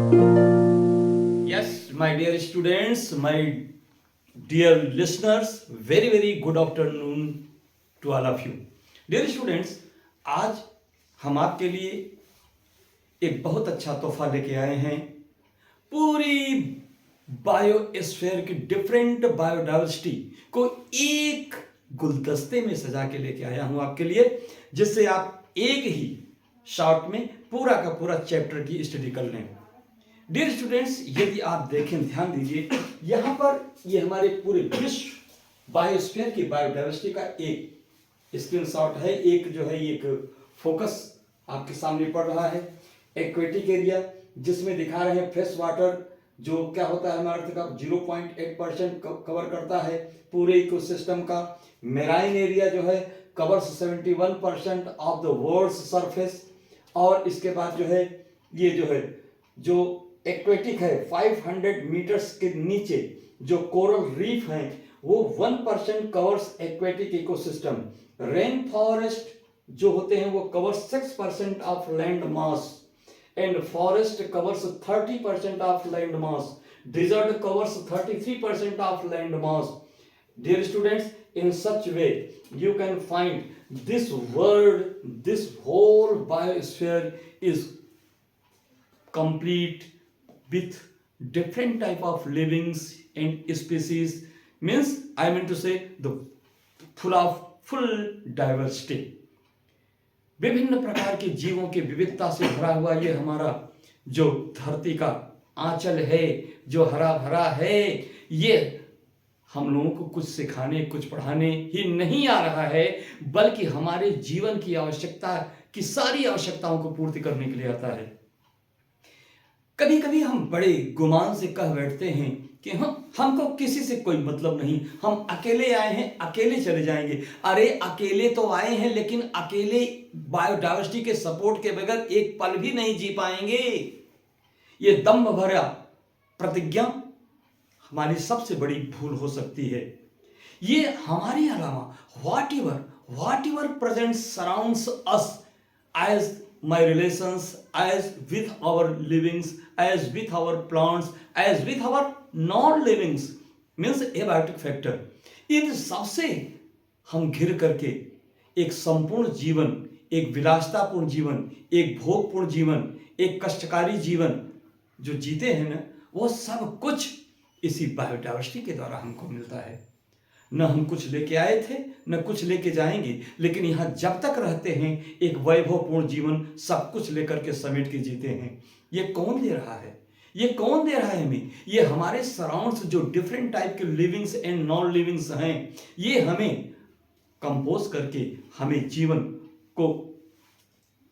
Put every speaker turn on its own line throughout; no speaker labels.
Yes, my dear students, my dear listeners, very good afternoon to all of you. Dear students, आज हम आपके लिए एक बहुत अच्छा तोहफा लेके आए हैं। पूरी बायोस्फीयर की डिफरेंट बायोडाइवर्सिटी को एक गुलदस्ते में सजा के लेके आया हूं आपके लिए, जिससे आप एक ही शॉट में पूरा का पूरा चैप्टर की स्टडी कर लें। डियर स्टूडेंट्स, यदि आप देखें, ध्यान दीजिए, यहाँ पर ये हमारे पूरे विश्व बायोस्फीयर की बायोडाइवर्सिटी का एक स्क्रीनशॉट है। एक जो है एक फोकस आपके सामने पड़ रहा है। एक्वेटिक एरिया जिसमें दिखा रहे हैं फ्रेश वाटर, जो क्या होता है हमारे अर्थ का 0.8% कवर करता है पूरे इकोसिस्टम का। मेराइन एरिया जो है covers 71% of the world's surface. और इसके बाद जो है ये जो एक्वेटिक है 500 मीटर्स के नीचे जो कोरल रीफ हैं वो 1% covers aquatic ecosystem. Rain forest जो होते हैं वो covers 6% of land mass, and forest covers 30% of land mass. Desert covers 33% of land mass. Dear students, in such way you can find this world, this whole biosphere is complete with different type of livings and species. Means I mean to say the full diversity. विभिन्न प्रकार के जीवों की विविधता से भरा हुआ ये हमारा जो धरती का आंचल है, जो हरा भरा है, ये हम लोगों को कुछ सिखाने कुछ पढ़ाने ही नहीं आ रहा है, बल्कि हमारे जीवन की आवश्यकता की सारी आवश्यकताओं को पूर्ति करने के लिए आता है। कभी कभी हम बड़े गुमान से कह बैठते हैं कि हमको किसी से कोई मतलब नहीं, हम अकेले आए हैं, अकेले चले जाएंगे। अरे अकेले तो आए हैं, लेकिन अकेले बायोडाइवर्सिटी के सपोर्ट के बगैर एक पल भी नहीं जी पाएंगे। ये दम्भ भरा प्रतिज्ञा हमारी सबसे बड़ी भूल हो सकती है। ये हमारे अलावा whatever present surrounds us as my relations, as with our livings, as with our plants, as with our non livings, means abiotic factor, इन सबसे हम घिर करके एक संपूर्ण जीवन, एक विलासतापूर्ण जीवन, एक भोगपूर्ण जीवन, एक कष्टकारी जीवन जो जीते हैं ना, वो सब कुछ इसी बायोडाइवर्सिटी के द्वारा हमको मिलता है। न हम कुछ लेके आए थे, न कुछ लेके जाएंगे, लेकिन यहाँ जब तक रहते हैं एक वैभवपूर्ण जीवन सब कुछ लेकर के समेट के जीते हैं। ये कौन दे रहा है? ये कौन दे रहा है हमें? ये हमारे सराउंड्स जो डिफरेंट टाइप के लिविंग्स एंड नॉन लिविंग्स हैं, ये हमें कंपोज करके हमें जीवन को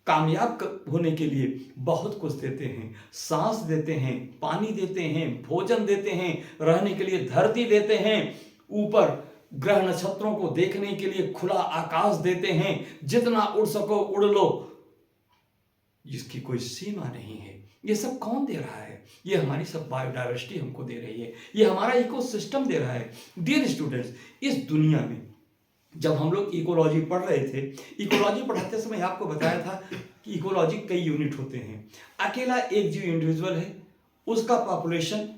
कामयाब होने के लिए बहुत कुछ देते हैं। सांस देते हैं, पानी देते हैं, भोजन देते हैं, रहने के लिए धरती देते हैं, ऊपर ग्रह नक्षत्रों को देखने के लिए खुला आकाश देते हैं। जितना उड़ सको उड़ लो, जिसकी कोई सीमा नहीं है। ये सब कौन दे रहा है? ये हमारी सब बायोडाइवर्सिटी हमको दे रही है, ये हमारा इकोसिस्टम दे रहा है। डियर स्टूडेंट्स, इस दुनिया में जब हम लोग इकोलॉजी पढ़ रहे थे, इकोलॉजी पढ़ाते समय आपको बताया था कि इकोलॉजी कई यूनिट होते हैं। अकेला एक जो इंडिविजुअल है उसका पॉपुलेशन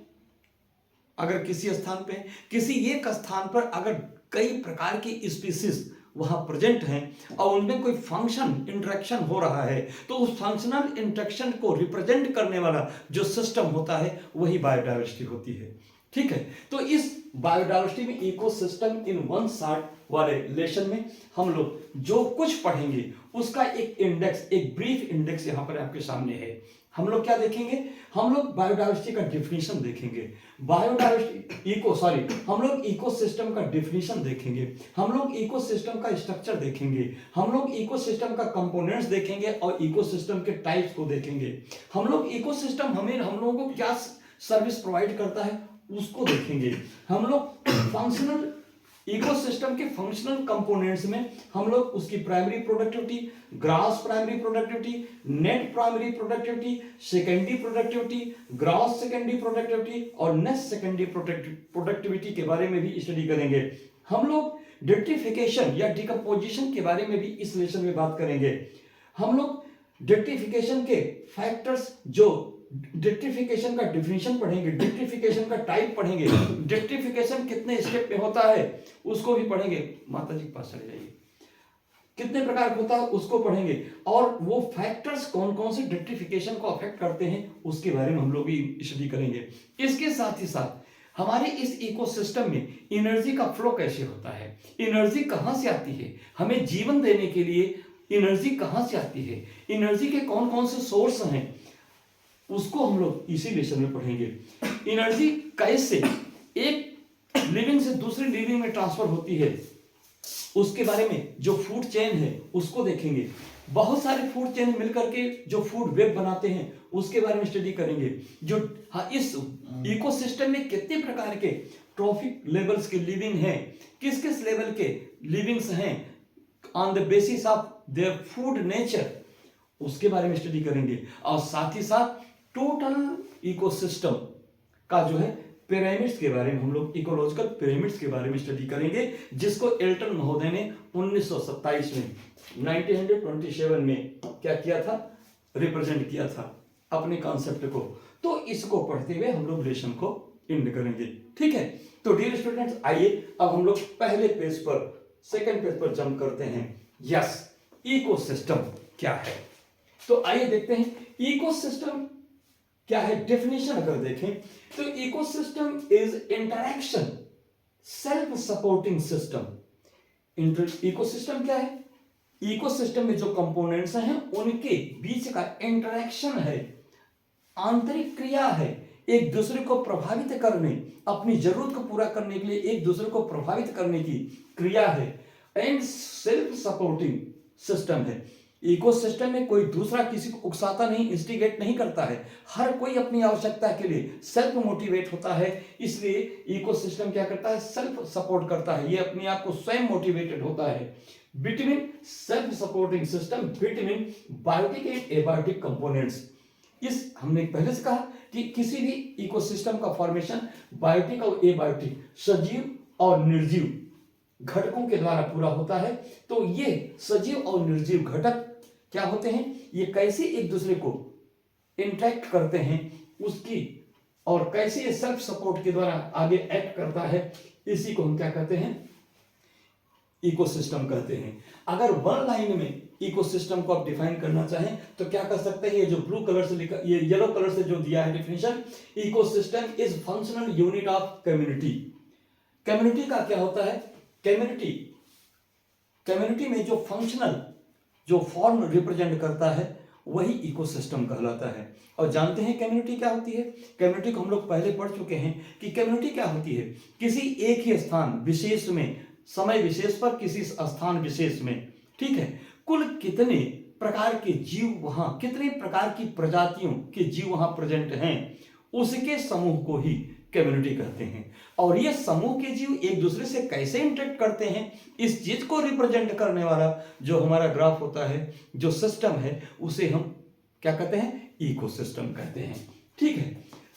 अगर किसी स्थान पे, किसी एक स्थान पर अगर कई प्रकार की स्पीसीज वहां प्रेजेंट हैं और उनमें कोई फंक्शन इंटरेक्शन हो रहा है, तो उस फंक्शनल इंटरेक्शन को रिप्रेजेंट करने वाला जो सिस्टम होता है वही बायोडाइवर्सिटी होती है। ठीक है, तो इस बायोडाइवर्सिटी में इकोसिस्टम इन वन शॉट वाले लेसन में हम लोग जो कुछ पढ़ेंगे उसका एक इंडेक्स, एक ब्रीफ इंडेक्स यहां पर आपके सामने है। हम लोग क्या देखेंगे? हम लोग बायोडाइवर्सिटी का डिफिनीशन देखेंगे, हम लोग इकोसिस्टम का डिफिनीशन देखेंगे, हम लोग इकोसिस्टम का स्ट्रक्चर देखेंगे, हम लोग इकोसिस्टम का कंपोनेंट्स देखेंगे और इकोसिस्टम के टाइप्स को देखेंगे। हम लोग इकोसिस्टम हम लोगों को क्या सर्विस प्रोवाइड करता है उसको देखेंगे। हम लोग फंक्शनल इकोसिस्टम के फंक्शनल कंपोनेंट्स में हम लोग उसकी primary productivity, gross primary productivity, net primary productivity, secondary productivity, gross secondary productivity और नेट सेकेंडरी प्रोडक्टिविटी के बारे में भी स्टडी करेंगे। हम लोग डिट्रिफिकेशन या डिकम्पोजिशन के बारे में भी इस लेसन में बात करेंगे। हम लोग डिट्रिफिकेशन के फैक्टर्स जो डिट्रिफिकेशन का डिफिनेशन पढ़ेंगे, डिट्रिफिकेशन का टाइप पढ़ेंगे, डिट्रिफिकेशन कितने स्टेप में होता है उसको भी पढ़ेंगे। माता जी के पास चले जाइए। कितने प्रकार का होता है उसको पढ़ेंगे, और वो फैक्टर्स कौन कौन से डिट्रिफिकेशन को अफेक्ट करते हैं उसके बारे में हम लोग भी स्टडी करेंगे। इसके साथ ही साथ हमारे इस इकोसिस्टम में एनर्जी का फ्लो कैसे होता है, एनर्जी कहां से आती है, हमें जीवन देने के लिए एनर्जी कहां से आती है, एनर्जी के कौन कौन से सोर्स हैं, उसको हम लोग इसी लेसन में पढ़ेंगे। एनर्जी कैसे एक लिविंग से दूसरी लिविंग में ट्रांसफर होती है उसके बारे में, जो फूड चेन है उसको देखेंगे। बहुत सारे फूड चेन मिलकर के जो फूड वेब बनाते हैं उसके बारे में स्टडी करेंगे। जो इस इकोसिस्टम में कितने प्रकार के ट्रॉफिक लेवल्स के लिविंग हैं, किस किस लेवल के लिविंग्स हैं on the basis of their food nature, उसके बारे में स्टडी करेंगे। और साथ ही साथ टोटल इकोसिस्टम का जो है पिरामिड्स के बारे में हम लोग इकोलॉजिकल पिरामिड्स के बारे में स्टडी करेंगे, जिसको एल्टन महोदय ने 1927 में 1927 में क्या किया था, रिप्रेजेंट किया था अपने कॉन्सेप्ट को। तो इसको पढ़ते हुए हम लोग लेसन को एंड करेंगे। ठीक है, तो डियर स्टूडेंट्स आइए अब हम लोग पहले पेज पर सेकंड पेज पर जंप करते हैं। यस, इकोसिस्टम क्या है, तो आइए देखते हैं इकोसिस्टम क्या है। डेफिनेशन अगर देखें तो ecosystem is interaction self supporting system. Ecosystem क्या है, इकोसिस्टम में जो कंपोनेंट्स हैं उनके बीच का इंटरैक्शन है, आंतरिक क्रिया है, एक दूसरे को प्रभावित करने, अपनी जरूरत को पूरा करने के लिए एक दूसरे को प्रभावित करने की क्रिया है, एंड सेल्फ सपोर्टिंग सिस्टम है। इकोसिस्टम में कोई दूसरा किसी को उकसाता नहीं, इंस्टिगेट नहीं करता है, हर कोई अपनी आवश्यकता के लिए सेल्फ मोटिवेट होता है। इसलिए इकोसिस्टम क्या करता है, सेल्फ सपोर्ट करता है, ये अपने आप को स्वयं मोटिवेटेड होता है। Between self supporting system between biotic and abiotic components. इस हमने पहले से कहा कि किसी भी इकोसिस्टम का फॉर्मेशन बायोटिक और एबायोटिक, सजीव और निर्जीव घटकों के द्वारा पूरा होता है। तो ये सजीव और निर्जीव घटक क्या होते हैं, ये कैसे एक दूसरे को इंटरेक्ट करते हैं उसकी, और कैसे ये सेल्फ सपोर्ट के द्वारा आगे एक्ट करता है, इसी को हम क्या कहते हैं, इकोसिस्टम कहते हैं। अगर वन लाइन में इकोसिस्टम को आप डिफाइन करना चाहें तो क्या कर सकते हैं, ये जो ब्लू कलर से लिखा, ये येलो कलर से जो दिया है definition, ecosystem is functional unit of community. Community का क्या होता है, कम्युनिटी में जो फंक्शनल जो फॉर्म रिप्रेजेंट करता है वही इकोसिस्टम कहलाता है। और जानते हैं कम्युनिटी क्या होती है, कम्युनिटी को हम लोग पहले पढ़ चुके हैं कि कम्युनिटी क्या होती है, किसी एक ही स्थान विशेष में, समय विशेष पर, किसी स्थान विशेष में, ठीक है, कुल कितने प्रकार के जीव वहां, कितने प्रकार की प्रजातियों के जीव वहां प्रेजेंट हैं, उसके समूह को ही कम्युनिटी कहते हैं। और ये समूह के जीव एक दूसरे से कैसे इंटरेक्ट करते हैं, इस चीज को रिप्रेजेंट करने वाला जो हमारा ग्राफ होता है, जो सिस्टम है, उसे हम क्या कहते हैं, इकोसिस्टम कहते हैं। ठीक है,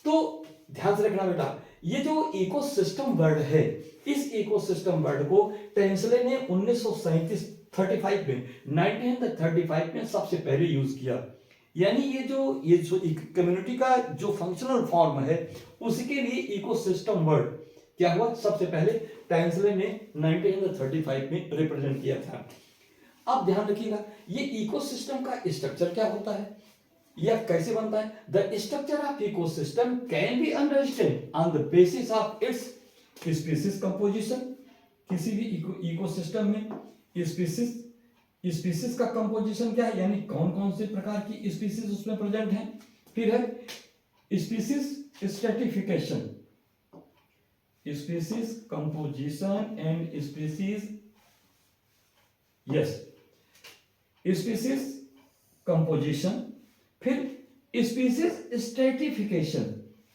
तो ध्यान से रखना बेटा, ये जो इकोसिस्टम वर्ड है, इस इकोसिस्टम वर्ड को टेंसले ने 1935 में सबसे पहले यूज किया। यानी ये जो कम्युनिटी का जो फंक्शनल फॉर्म है उसके लिए इकोसिस्टम वर्ड क्या हुआ, सबसे पहले टेंसले ने 1935 में रिप्रेजेंट किया था। अब ध्यान रखिएगा, ये इकोसिस्टम का स्ट्रक्चर क्या होता है या कैसे बनता है। The structure of ecosystem can be understand on the basis of its species composition. किसी भी इकोसिस्टम में स्पीसीज का कंपोजिशन क्या है, यानी कौन कौन से प्रकार की स्पीसीज उसमें प्रेजेंट हैं। फिर है species stratification, species composition and species, yes, species composition, फिर स्पीसीज स्ट्रेटिफिकेशन।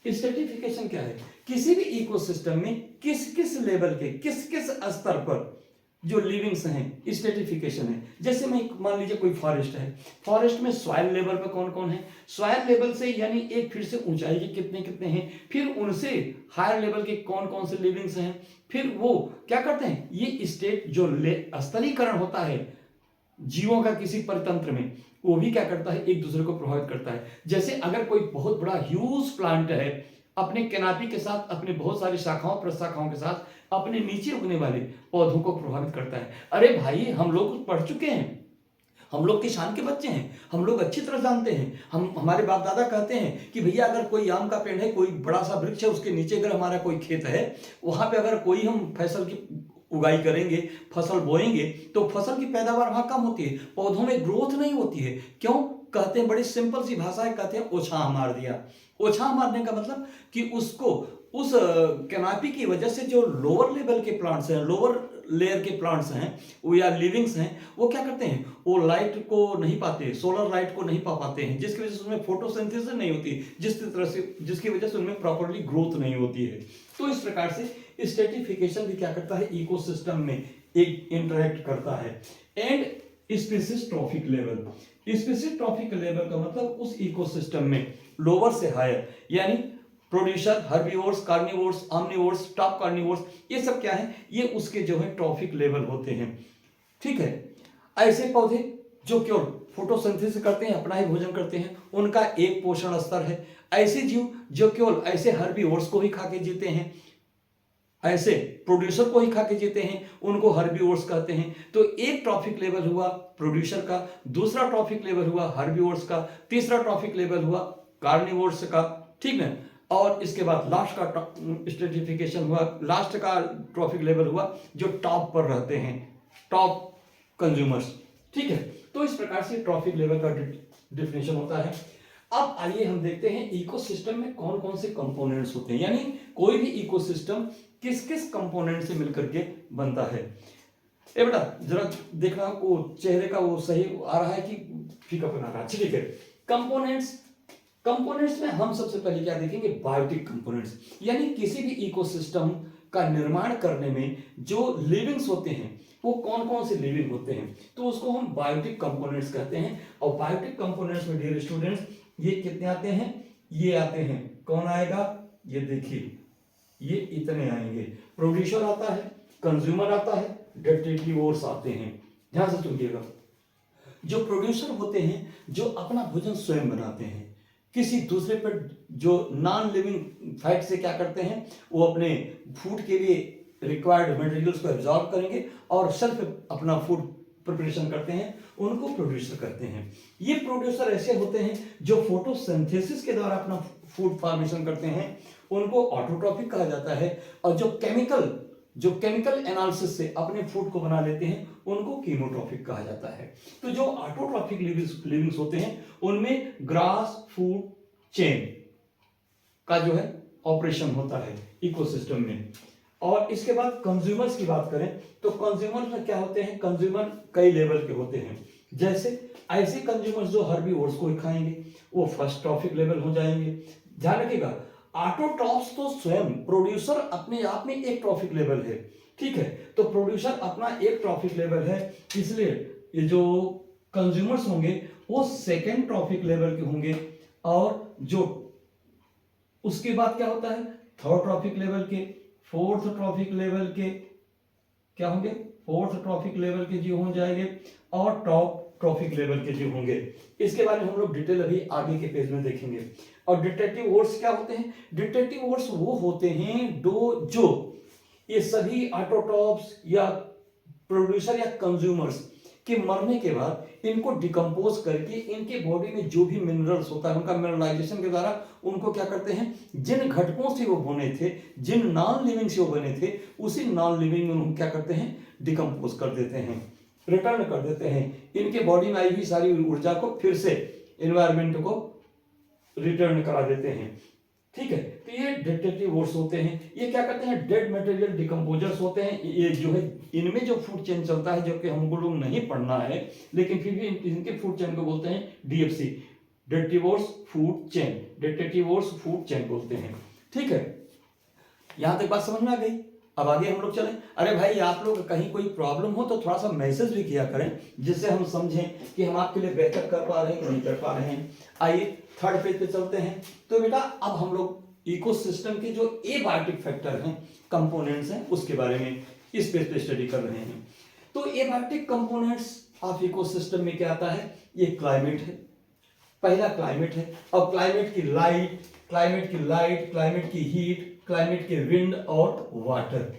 स्ट्रेटिफिकेशन क्या है, किसी भी इकोसिस्टम में किस किस लेवल के, किस किस स्तर पर जो लिविंग्स हैं, स्ट्रेटिफिकेशन है। जैसे मैं मान लीजिए कोई फॉरेस्ट है, फॉरेस्ट में सॉइल लेवल पे कौन कौन है, सॉइल लेवल से यानी एक फिर से ऊंचाई के कितने कितने हैं, फिर उनसे हायर लेवल के कौन कौन से लिविंग्स हैं, फिर वो क्या करते हैं, ये स्टेट जो स्तरीकरण होता है जीवों का किसी परितंत्र में, वो भी क्या करता है, एक दूसरे को प्रभावित करता है। जैसे अगर कोई बहुत बड़ा ह्यूज प्लांट है, अपने कैनापी के साथ, अपने बहुत सारी शाखाओं प्रशाखाओं के साथ अपने नीचे उगने वाले पौधों को प्रभावित करता है। अरे भाई, हम लोग पढ़ चुके हैं, हम लोग किसान के बच्चे हैं, हम लोग अच्छी तरह जानते हैं। हमारे बाप दादा कहते हैं कि भैया अगर कोई आम का पेड़ है, कोई बड़ा सा वृक्ष है, उसके नीचे अगर हमारा कोई खेत है, वहां पे अगर कोई हम फसल की उगाई करेंगे, फसल बोएंगे, तो फसल की पैदावार वहां कम होती है, पौधों में ग्रोथ नहीं होती है। क्यों? कहते हैं, बड़ी सिंपल सी भाषा है, कहते हैं ओछाह मार दिया। ओछाह मारने का मतलब कि उसको उस कैनापी की वजह से जो लोअर लेवल के प्लांट्स हैं, लोअर लेयर के प्लांट्स हैं, वो या लिविंग्स हैं, वो क्या करते हैं, वो लाइट को नहीं पाते, सोलर लाइट को नहीं पा पाते हैं, जिसकी वजह से उनमें फोटोसिंथेसिस नहीं होती, जिसकी वजह से उनमें प्रॉपर्ली ग्रोथ नहीं होती है। तो इस प्रकार से स्ट्रेटिफिकेशन भी क्या करता है, इकोसिस्टम में एक इंटरेक्ट करता है। And species trophic level, species trophic level का मतलब उस इकोसिस्टम में लोअर से हायर, यानी producer, herbivores, carnivores, omnivores, top carnivores, ये सब क्या है, ये उसके जो है ट्रॉफिक लेवल होते हैं। ठीक है, ऐसे पौधे जो केवल फोटोसिंथेसिस करते हैं, अपना ही भोजन करते हैं, उनका एक पोषण स्तर है। ऐसे जीव जो केवल ऐसे हर्बीवोर्स को ही खा के जीते हैं, ऐसे प्रोड्यूसर को ही खा के जीते हैं, उनको हर्बीवोर्स कहते हैं। तो एक ट्रॉफिक लेवल हुआ प्रोड्यूसर का, दूसरा ट्रॉफिक लेवल हुआ हर्बीवोर्स का, तीसरा ट्रॉफिक लेवल हुआ कार्निवोर्स का। ठीक है, और इसके बाद लास्ट का स्ट्रेटिफिकेशन हुआ, लास्ट का ट्रॉफिक लेवल हुआ जो टॉप पर रहते हैं, टॉप कंज्यूमर्स। ठीक है, तो इस प्रकार से ट्रॉफिक लेवल का डिफिनेशन होता है। अब आइए हम देखते हैं इकोसिस्टम में कौन कौन से कंपोनेंट्स होते हैं, यानी कोई भी इकोसिस्टम किस किस कंपोनेंट से मिलकर के बनता है। ए बेटा जरा देखना, वो चेहरे का वो सही आ रहा है कि फीका बना रहा है। ठीक है, कंपोनेंट्स में हम सबसे पहले क्या देखेंगे, बायोटिक कंपोनेंट्स, यानी किसी भी इकोसिस्टम का निर्माण करने में जो लिविंग्स होते हैं वो कौन कौन से लिविंग होते हैं, तो उसको हम बायोटिक कंपोनेंट्स कहते हैं। और बायोटिक कंपोनेंट्स में डियर स्टूडेंट्स ये कितने आते हैं, ये आते हैं, कौन आएगा, ये देखिए, ये इतने आएंगे। प्रोड्यूसर आता है, कंज्यूमर आता है, डेट्रीटिवोर्स आते हैं। ध्यान से सुनिएगा, जो प्रोड्यूसर होते हैं जो अपना भोजन स्वयं बनाते हैं, किसी दूसरे पर जो नॉन लिविंग फैट से क्या करते हैं, वो अपने फूड के लिए रिक्वायर्ड मटेरियल्स को एब्जॉर्ब करेंगे और सेल्फ अपना फूड प्रिपरेशन करते हैं, उनको प्रोड्यूसर कहते हैं। ये प्रोड्यूसर ऐसे होते हैं जो फोटोसिंथेसिस के द्वारा अपना फूड फॉर्मेशन करते हैं, उनको ऑटोट्रॉफिक कहा जाता है। और जो केमिकल एनालिसिस से अपने फूड को बना लेते हैं, उनको कीमोट्रॉफिक कहा जाता है। तो जो ऑटोट्रॉफिक लिविंग्स होते हैं उनमें ग्रास फूड चेन का जो है ऑपरेशन होता है इकोसिस्टम में। और इसके बाद कंज्यूमर्स की बात करें तो कंज्यूमर्स में क्या होते हैं, कंज्यूमर कई लेवल के होते हैं। जैसे ऐसे कंज्यूमर्स जो हर्बीवोर्स को ही खाएंगे, वो फर्स्ट ट्रॉफिक लेवल हो जाएंगे। ध्यान रखिएगा, ऑटोट्रॉफ्स तो स्वयं प्रोड्यूसर अपने आप में एक ट्रॉफिक लेवल है। ठीक है, तो प्रोड्यूसर अपना एक ट्रॉफिक लेवल है, इसलिए ये जो कंज्यूमर्स होंगे वो सेकेंड ट्रॉफिक लेवल के होंगे। और जो उसके बाद क्या होता है, थर्ड ट्रॉफिक लेवल के, फोर्थ ट्रॉफिक लेवल के क्या होंगे, फोर्थ ट्रॉफिक लेवल के जीव हो जाएंगे, और टॉप ट्रॉफिक लेवल के जीव होंगे। इसके बारे में हम लोग डिटेल अभी आगे के पेज में देखेंगे। और डिटेक्टिवोर्स क्या होते हैं, डिटेक्टिवोर्स वो होते हैं जो ये सभी ऑटोट्रॉफ्स या प्रोड्यूसर या कंज्यूमर्स के मरने के बाद इनको डिकम्पोज करके इनके बॉडी में जो भी मिनरल्स होता है उनका मिनरलाइजेशन के द्वारा उनको क्या करते हैं, जिन घटकों से वो बने थे, जिन नॉन लिविंग से वो बने थे, उसी नॉन लिविंग में उनको क्या करते हैं, डिकम्पोज कर देते हैं, रिटर्न कर देते हैं। इनके बॉडी में आई हुई सारी ऊर्जा को फिर से एनवायरमेंट को रिटर्न करा देते हैं। ठीक है, तो ये डिटेक्टिवोर्स होते हैं। ये क्या करते हैं, डेड मटेरियल डिकम्पोजर्स होते हैं। ये जो है इनमें जो फूड चेन चलता है, जो कि हमको लोग नहीं पढ़ना है, लेकिन फिर भी इनके फूड चेन को बोलते हैं DFC, detritivores food chain, detritivores food chain बोलते हैं। ठीक है, यहां तक बात समझ में आ गई। अब आगे हम लोग चलें। अरे भाई, आप लोग कहीं कोई प्रॉब्लम हो तो थोड़ा सा मैसेज भी किया करें, जिससे हम समझें कि हम आपके लिए बेहतर कर पा रहे हैं कि नहीं कर पा रहे हैं। आइए थर्ड पेज पे चलते हैं। तो बेटा अब हम लोग इकोसिस्टम के जो एबायोटिक फैक्टर हैं, कंपोनेंट्स हैं, उसके बारे में इस पेज पे स्टडी कर रहे हैं। तो एबायोटिक कंपोनेंट्स ऑफ इकोसिस्टम में क्या आता है? ये क्लाइमेट है, पहला क्लाइमेट है। और क्लाइमेट की लाइट, क्लाइमेट की हीट, क्लाइमेट के विंड और वाटर,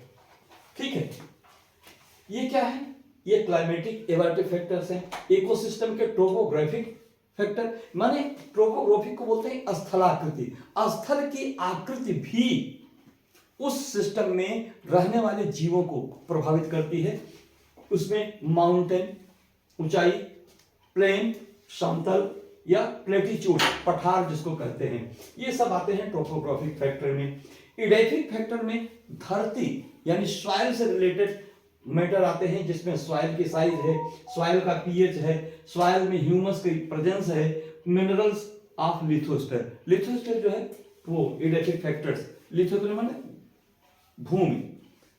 ठीक है। ये क्या है? ये क्लाइमेटिक एबार्टिव फैक्टर्स हैं। इकोसिस्टम के ट्रोपोग्राफिक फैक्टर, माने ट्रोपोग्राफिक को बोलते हैं स्थलाकृति। स्थल की आकृति भी उस सिस्टम में रहने वाले जीवों को प्रभावित करती है। उसमें माउंटेन, ऊंचाई, प्लेन, समतल या प्लेटिट्यूड, पठार जिसको कहते हैं, ये सब आते हैं ट्रोपोग्राफिक फैक्टर में। इडेफिक फैक्टर में धरती यानी सॉइल से रिलेटेड मैटर आते हैं, जिसमें सॉइल की साइज है, सॉइल का पीएच है, सॉइल में ह्यूमस की प्रेजेंस है, मिनरल्स ऑफ लिथोस्फीयर। लिथोस्फीयर जो है वो इडेफिक फैक्टर्स, लिथोस्फीयर माने भूमि,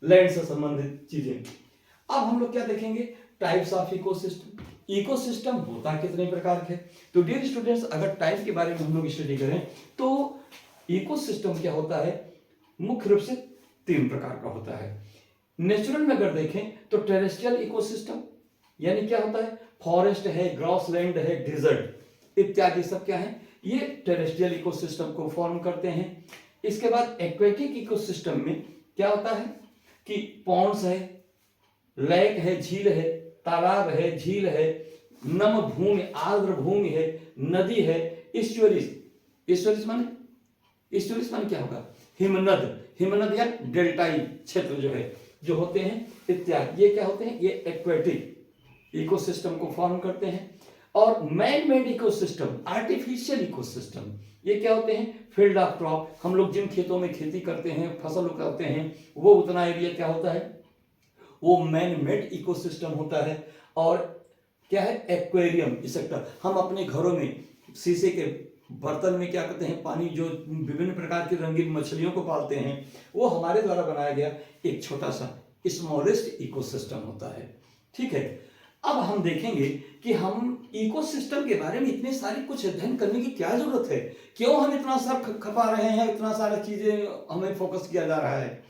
लैंड से संबंधित चीजें। अब हम लोग क्या देखेंगे? Types of ecosystem. इकोसिस्टम होता कितने प्रकार के? तो डियर स्टूडेंट्स, अगर टाइप के बारे में हम लोग स्टडी करें तो इकोसिस्टम क्या होता है? मुख्य रूप से 3 प्रकार का होता है। नेचुरल में अगर देखें तो टेरेस्ट्रियल इकोसिस्टम यानी क्या होता है? फॉरेस्ट है, ग्रासलैंड है, डेजर्ट इत्यादि सब क्या है? ये टेरेस्ट्रियल इकोसिस्टम को फॉर्म करते हैं। इसके बाद एक्वेटिक इकोसिस्टम में क्या होता है कि पॉन्ड्स है, लेक है, झील है, तालाब है, झील है, नम भूमि, आर्द्र भूमि है, नदी है, ईस्टुअरीज माने क्या होगा? हिमनद या डेल्टाई क्षेत्र जो है, जो होते हैं इत्यादि, ये क्या होते हैं? ये एक्वेटिक इकोसिस्टम को फॉर्म करते हैं। और man made ecosystem, artificial ecosystem, ये क्या होते हैं? फील्ड ऑफ क्रॉप, हम लोग जिन खेतों में खेती करते हैं, फसल उगाते हैं, वो उतना एरिया क्या होता है? वो मैन मेड इकोसिस्टम होता है। और क्या है? एक्वेरियम सेक्टर, हम अपने घरों में शीशे के बर्तन में क्या करते हैं? पानी, जो विभिन्न प्रकार की रंगीन मछलियों को पालते हैं, वो हमारे द्वारा बनाया गया एक छोटा सा स्मॉलेस्ट इकोसिस्टम होता है, ठीक है। अब हम देखेंगे कि हम इकोसिस्टम के बारे में इतने सारी कुछ अध्ययन करने की क्या जरूरत है, क्यों हम इतना सर खपा रहे हैं, इतना सारा चीजें हमें फोकस किया जा रहा है,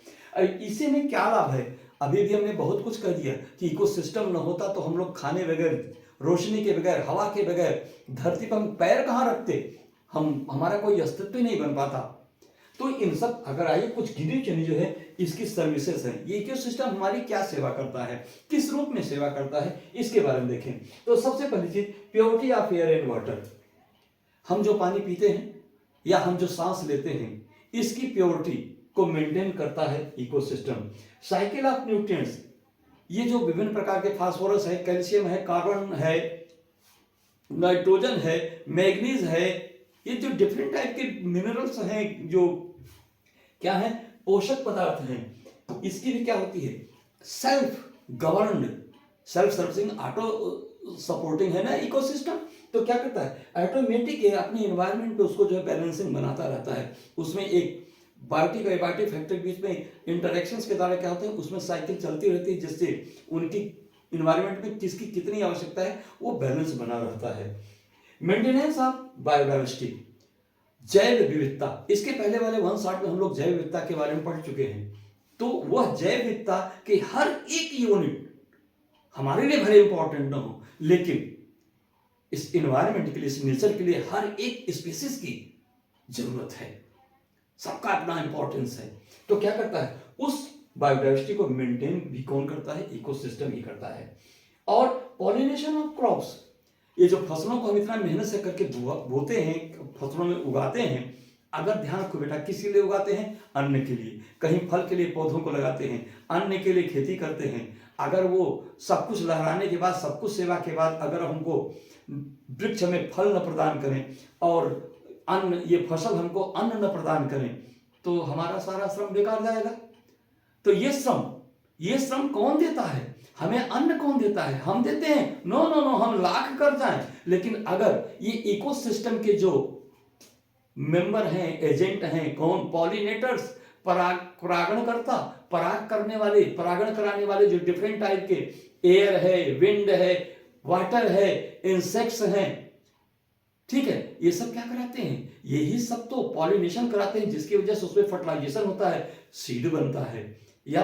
इसी में क्या लाभ है? अभी भी हमने बहुत कुछ कह दिया कि इकोसिस्टम न होता तो हम लोग खाने बगैर, रोशनी के बगैर, हवा के बगैर धरती पर हम पैर कहाँ रखते, हमारा कोई अस्तित्व ही नहीं बन पाता। तो इन सब, अगर आइए कुछ गिनी चुनी जो है इसकी सर्विसेज है, ये इकोसिस्टम हमारी क्या सेवा करता है, किस रूप में सेवा करता है, इसके बारे में देखें। तो सबसे पहली चीज, purity of air and water. हम जो पानी पीते हैं या हम जो सांस लेते हैं, इसकी प्योरिटी को मेंटेन करता है इकोसिस्टम। साइकिल ऑफ न्यूट्रिएंट्स, ये जो विभिन्न प्रकार के फास्फोरस है, कैल्शियम है, कार्बन है, नाइट्रोजन है, मैग्नीज है, ये जो डिफरेंट टाइप के मिनरल्स हैं, जो क्या है? पोषक पदार्थ हैं, इसकी भी क्या होती है? Self governed, self servicing, auto supporting है ना इकोसिस्टम। तो क्या करता है? ऑटोमेटिक अपने एनवायरनमेंट पे उसको जो है बैलेंसिंग बनाता रहता है। उसमें एक बायोटिक और एबायोटिक फैक्टर के बीच में इंटरेक्शंस के द्वारा क्या होता है? उसमें साइकिल चलती रहती है, जिससे उनकी एनवायरनमेंट में किसकी कितनी आवश्यकता है वो बैलेंस बना रहता है। मेंटेनेंस ऑफ बायोडाइवर्सिटी, जैव विविधता। इसके पहले वाले 1 शॉट में हम लोग जैव विविधता के बारे में पढ़ चुके हैं। तो वह जैव विविधता के हर एक यूनिट हमारे लिए भले इंपॉर्टेंट ना हो, लेकिन इस एनवायरनमेंट के लिए, इस नेचर के लिए हर एक स्पीसीज की जरूरत है, सबका अपना इंपॉर्टेंस है। तो क्या करता है? उस बायोडाइवर्सिटी को मेंटेन भी कौन करता है? इकोसिस्टम ही करता है। और पॉलिनेशन ऑफ क्रॉप्स, ये जो फसलों को हम इतना मेहनत से करके बोते हैं, फसलों में उगाते हैं, अगर ध्यान रखो बेटा, किसके लिए उगाते हैं? अन्न के लिए। कहीं फल के लिए पौधों को लगाते हैं, अन्न के लिए खेती करते हैं। अगर वो सब कुछ लहराने के बाद, सब कुछ सेवा के बाद, अगर हमको वृक्ष हमें फल न प्रदान करें और अन्न, ये फसल हमको अन्न न प्रदान करें, तो हमारा सारा श्रम बेकार जाएगा। तो ये श्रम कौन देता है? हमें अन्न कौन देता है? हम देते हैं? नो, हम लाख कर जाएं, लेकिन अगर ये इकोसिस्टम के जो मेंबर हैं, एजेंट हैं, कौन? पॉलिनेटर्स, परागणकर्ता, परागण कराने वाले जो डिफरेंट टाइप के एयर है, विंड है, वाटर है, इंसेक्ट्स हैं, ठीक है, ये सब क्या कराते हैं? यही सब तो पॉलिनेशन कराते हैं, जिसकी वजह से उसमें फर्टिलाइजेशन होता है, सीड बनता है या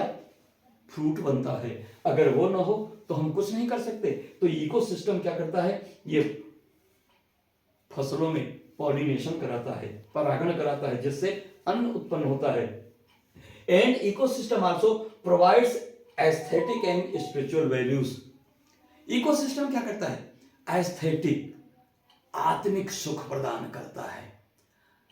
फ्रूट बनता है। अगर वो ना हो तो हम कुछ नहीं कर सकते। तो इकोसिस्टम क्या करता है, ये फसलों में पॉलिनेशन कराता है, परागण कराता है, जिससे अन्न उत्पन्न होता है। And ecosystem also provides aesthetic and spiritual values. Ecosystem क्या करता है, एस्थेटिक, आत्मिक सुख प्रदान करता है।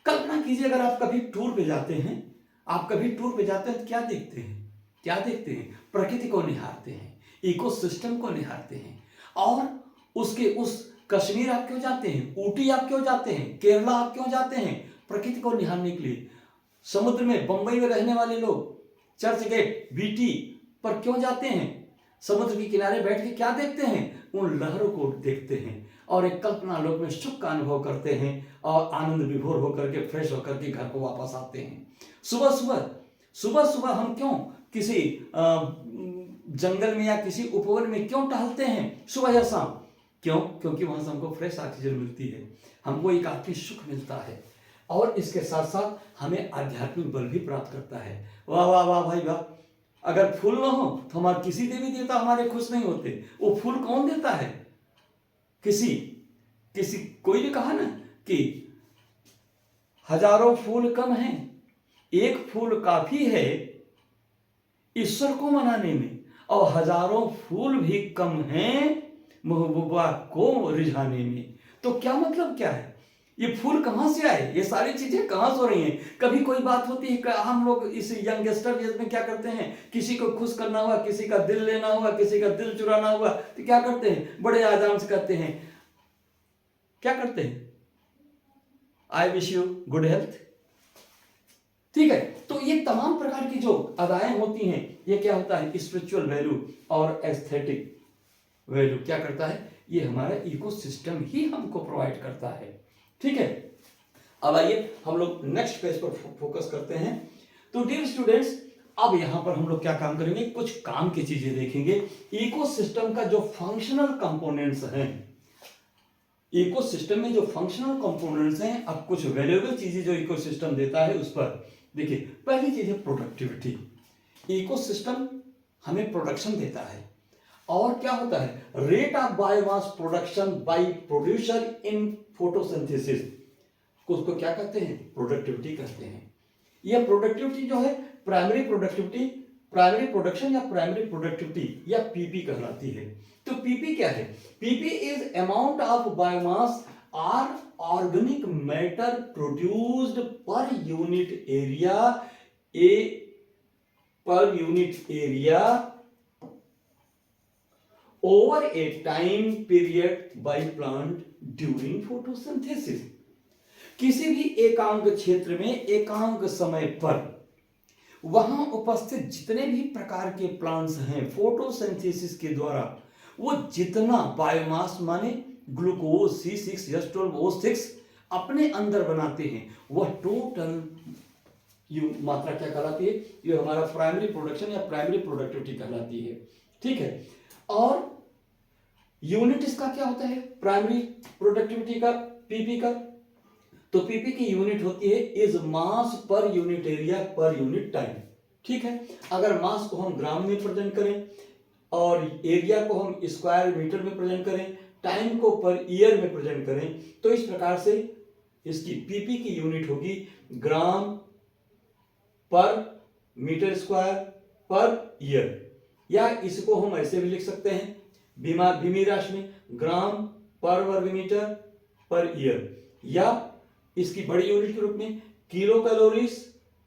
कल्पना कीजिए, अगर आप कभी टूर पे जाते हैं, आप कभी टूर पे जाते हैं तो क्या देखते हैं, क्या देखते हैं, प्रकृति को निहारते हैं, इकोसिस्टम को निहारते हैं। और उसके उस कश्मीर आप क्यों जाते हैं, ऊटी आप क्यों जाते हैं, केरला आप क्यों जाते हैं, प्रकृति को निहारने के लिए। समुद्र में, बंबई में रहने वाले लोग चर्च गेट, बीटी पर क्यों जाते हैं, समुद्र के किनारे बैठ के क्या देखते हैं, उन लहरों को देखते हैं और एक कल्पना लोक में सुख का अनुभव करते हैं और आनंद विभोर होकर के, फ्रेश होकर के घर को वापस आते हैं। सुबह सुबह हम क्यों किसी जंगल में या किसी उपवन में क्यों टहलते हैं सुबह या शाम, क्यों, क्योंकि वहां से हमको फ्रेश ऑक्सीजन मिलती है, हमको एक आत्मिक सुख मिलता है और इसके साथ साथ हमें आध्यात्मिक बल भी प्राप्त करता है। वाह वाह वाह भाई वाह। अगर फूल ना हो तो हमारे किसी देवी देवता हमारे खुश नहीं होते। वो फूल कौन देता है, किसी कोई ने कहा ना कि हजारों फूल कम हैं, एक फूल काफी है ईश्वर को मनाने में, और हजारों फूल भी कम हैं महबूबा को रिझाने में। तो क्या मतलब क्या है, ये फूल कहां से आए, ये सारी चीजें कहां से हो रही हैं। कभी कोई बात होती है, हम लोग इस यंगस्टर एज में क्या करते हैं, किसी को खुश करना हुआ, किसी का दिल लेना हुआ, किसी का दिल चुराना हुआ, तो क्या करते हैं, बड़े आजाम से कहते हैं, क्या करते हैं, I wish you good health. ठीक है, तो ये तमाम प्रकार की जो अदाएं होती हैं, ये क्या होता है, स्पिरिचुअल वैल्यू और एस्थेटिक वैल्यू क्या करता है, ये हमारा इकोसिस्टम ही हमको प्रोवाइड करता है। ठीक है, अब आइए हम लोग नेक्स्ट पेज पर फोकस करते हैं। तो डियर स्टूडेंट्स, अब यहां पर हम लोग क्या काम करेंगे, कुछ काम की चीजें देखेंगे। इकोसिस्टम का जो फंक्शनल कंपोनेंट्स हैं, इकोसिस्टम में जो फंक्शनल कंपोनेंट्स हैं, अब कुछ वैल्यूएबल चीजें जो इकोसिस्टम देता है उस पर देखिए। पहली चीज है प्रोडक्टिविटी। इकोसिस्टम हमें प्रोडक्शन देता है, और क्या होता है, rate of biomass production by producer in photosynthesis, उसको क्या कहते हैं, प्रोडक्टिविटी कहते हैं। यह प्रोडक्टिविटी जो है प्राइमरी प्रोडक्टिविटी, प्राइमरी प्रोडक्शन या प्राइमरी प्रोडक्टिविटी या पीपी कहलाती है। तो पीपी क्या है, PP is amount of biomass और organic matter produced per unit area, per unit area over a time period by plant during photosynthesis। किसी भी एकांक क्षेत्र में एकांक समय पर वहां उपस्थित जितने भी प्रकार के प्लांट्स हैं, फोटोसिंथेसिस के द्वारा वो जितना बायोमास माने ग्लूकोज C6H12O6 अपने अंदर बनाते हैं, वह टोटल मात्रा क्या कहलाती है, ये हमारा प्राइमरी प्रोडक्शन या प्राइमरी प्रोडक्टिविटी कहलाती है। ठीक है, और यूनिट इसका क्या होता है, प्राइमरी प्रोडक्टिविटी का, पीपी का, तो पीपी की यूनिट होती है इज मास पर unit area per unit time. ठीक है, अगर मास को हम ग्राम में प्रेजेंट करें और एरिया को हम स्क्वायर मीटर में प्रेजेंट करें, टाइम को पर ईयर में प्रेजेंट करें, तो इस प्रकार से इसकी पीपी की यूनिट होगी ग्राम पर मीटर स्क्वायर पर ईयर, या इसको हम ऐसे भी लिख सकते हैं बीमी राशि में ग्राम पर वर्ग मीटर पर ईयर, या इसकी बड़ी यूनिट के रूप में kilo calories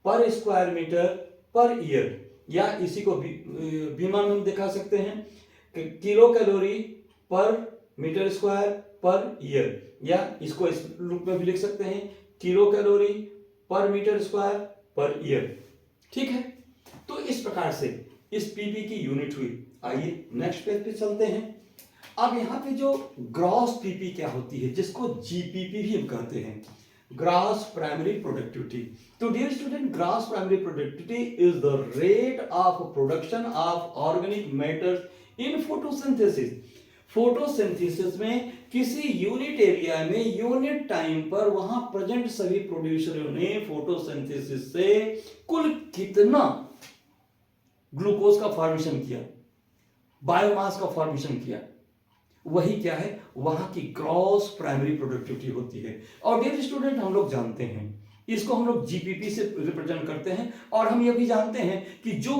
per square metre per year, या इसी को बीमा में दिखा सकते हैं kilo calorie per metre square per year, या इसको इस रूप में भी लिख सकते हैं kilo calorie per metre square per year. ठीक है, तो इस प्रकार से इस पीपी की यूनिट हुई। आइए नेक्स्ट पेज पे चलते हैं। अब यहाँ पे जो ग्रॉस पीपी क्या होती है, जिसको जीपीपी भी हम कहते हैं, ग्रॉस प्राइमरी प्रोडक्टिविटी। तो dear student, gross primary productivity is the rate of production of organic matters in photosynthesis. Photosynthesis में किसी यूनिट एरिया में यूनिट टाइम पर वहां प्रेजेंट सभी प्रोड्यूसरों ने फोटोसिंथेसिस से कुल कितना ग्लूकोज का फॉर्मेशन किया, बायोमास का फॉर्मेशन किया, वही क्या है, वहां की ग्रॉस प्राइमरी प्रोडक्टिविटी होती है। और डियर स्टूडेंट, हम लोग जानते हैं, इसको हम लोग जीपीपी से रिप्रेजेंट करते हैं। और हम ये भी जानते हैं कि जो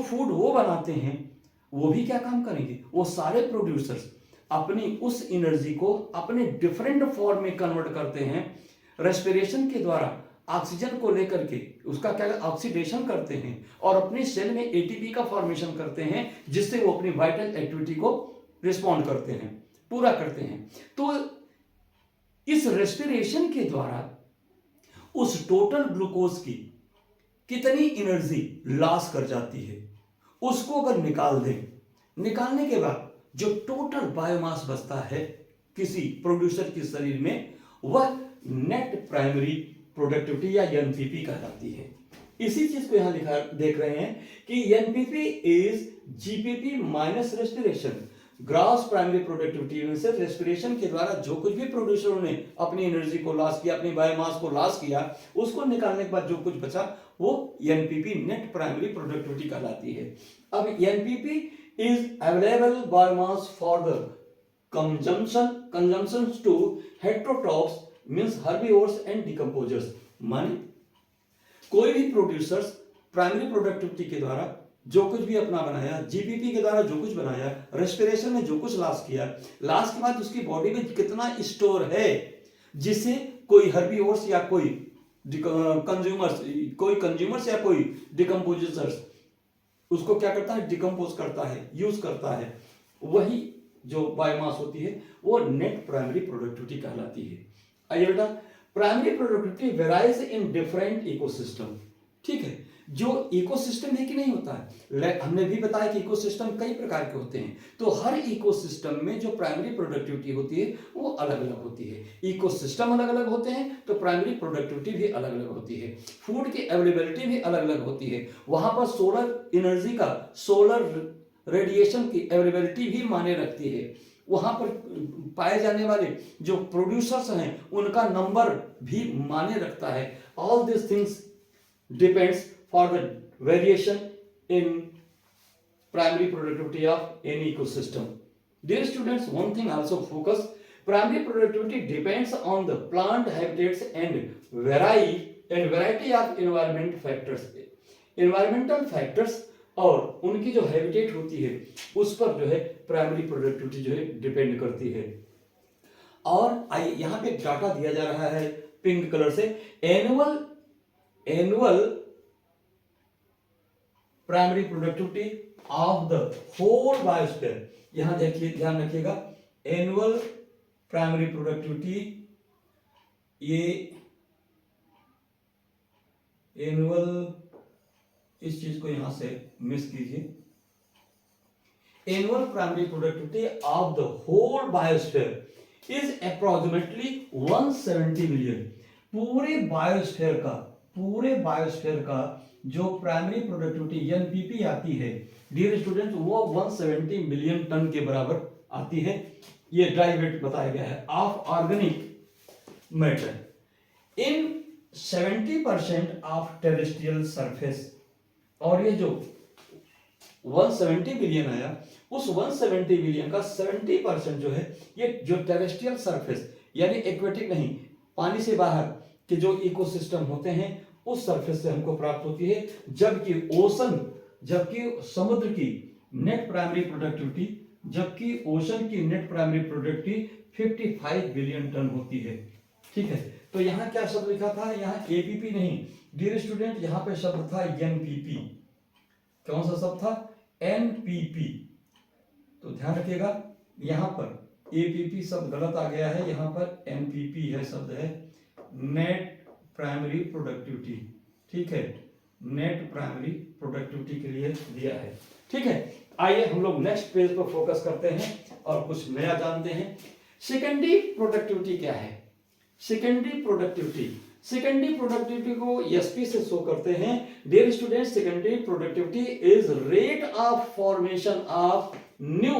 फूड वो बनाते हैं, वो भी क्या काम करेंगे, वो सारे प्रोड्यूसर्स अपनी उस एनर्जी को अपने डिफरेंट फॉर्म में कन्वर्ट करते हैं, रेस्पिरेशन के द्वारा ऑक्सीजन को लेकर के उसका क्या ऑक्सीडेशन करते हैं और अपने सेल में एटीपी का फॉर्मेशन करते हैं, जिससे वो अपनी वाइटल एक्टिविटी को रिस्पॉन्ड करते हैं, पूरा करते हैं। तो इस रेस्पिरेशन के द्वारा उस टोटल ग्लूकोज की कितनी एनर्जी लॉस कर जाती है, उसको अगर निकाल दें, निकालने के बाद जो टोटल बायोमास बचता है किसी प्रोड्यूसर के शरीर में, वह नेट प्राइमरी प्रोडक्टिविटी या एनपीपी कहलाती है। इसी चीज को यहां लिखा देख रहे हैं कि NPP is GPP minus respiration, gross primary productivity में से रेस्पिरेशन के द्वारा जो कुछ भी प्रोड्यूसरों ने अपनी एनर्जी को लॉस किया, अपनी बायोमास को लॉस किया, उसको निकालने के बाद जो कुछ बचा वो एनपीपी नेट प्राइमरी प्रोडक्टिविटी कहलाती है। अब NPP is available biomass for the consumption to heterotrophs means herbivores and decomposers. माने कोई भी प्रोड्यूसर्स प्राइमरी प्रोडक्टिविटी के द्वारा जो कुछ भी अपना बनाया, जीपीपी के द्वारा जो कुछ बनाया, रेस्पिरेशन में जो कुछ लॉस किया, लॉस के बाद उसकी बॉडी में कितना स्टोर है, जिसे कोई हर्बीवोर्स या कोई कंज्यूमर्स या कोई डिकम्पोजर्स उसको क्या करता है, डिकम्पोज करता है, यूज करता है, वही जो बायोमास होती है वो नेट प्राइमरी प्रोडक्टिविटी कहलाती है। आइए बेटा, primary productivity varies in different ecosystem. ठीक है, जो इकोसिस्टम है कि नहीं होता है, हमने भी बताया कि इकोसिस्टम कई प्रकार के होते हैं, तो हर इकोसिस्टम में जो प्राइमरी प्रोडक्टिविटी होती है वो अलग अलग होती है। इकोसिस्टम अलग अलग होते हैं तो प्राइमरी प्रोडक्टिविटी भी अलग अलग होती है। फूड की अवेलेबिलिटी भी अलग अलग होती है, वहां पर सोलर एनर्जी का, सोलर रेडिएशन की अवेलेबिलिटी भी मायने रखती है, वहां पर पाए जाने वाले जो प्रोड्यूसर्स हैं उनका नंबर भी मायने रखता है। All this things depends for the variation in primary productivity of any ecosystem. Dear students, one thing also focus, primary productivity depends on the plant habitats and variety of environment factors. Environmental factors और उनकी जो habitat होती है उस पर जो है primary productivity जो है डिपेंड करती है। और आइए यहाँ पे डाटा दिया जा रहा है पिंक कलर से, annual primary productivity of the whole biosphere. यहां देखिए, ध्यान रखिएगा, एनुअल प्राइमरी प्रोडक्टिविटी, ये एनुअल, इस चीज को यहां से मिस कीजिए, annual primary productivity of the whole biosphere is approximately 170 million. पूरे बायोस्फीयर का जो प्राइमरी प्रोडक्टिविटी एनपीपी आती है डियर स्टूडेंट, वो 170 मिलियन टन के बराबर आती है। ये ड्राई वेट बताया गया है of organic matter in 70% of terrestrial surface. और ये जो 170 बिलियन आया, उस 170 बिलियन का 70% जो है ये जो टेरेस्ट्रियल सरफेस यानी एक्वेटिक नहीं, पानी से बाहर के जो इकोसिस्टम होते हैं उस सरफेस से हमको प्राप्त होती है, जबकि समुद्र की net primary productivity 55 billion ton होती है। ठीक है, तो यहाँ क्या शब्द लिखा था, यहाँ एपीपी नहीं डियर स्टूडेंट, यहाँ पे शब्द था एनपीपी। कौन सा शब्द था, एनपीपी। तो ध्यान रखिएगा, यहाँ पर एपीपी शब्द गलत आ गया है, यहाँ पर एनपीपी है, शब्द है नेट प्राइमरी प्रोडक्टिविटी। ठीक है, नेट प्राइमरी प्रोडक्टिविटी के लिए दिया है। ठीक है, आइए हम लोग नेक्स्ट पेज पर फोकस करते हैं और कुछ नया जानते हैं। सेकेंडरी प्रोडक्टिविटी क्या है? सेकेंडरी प्रोडक्टिविटी को एसपी से शो करते हैं। Dear student, secondary productivity is rate of formation of new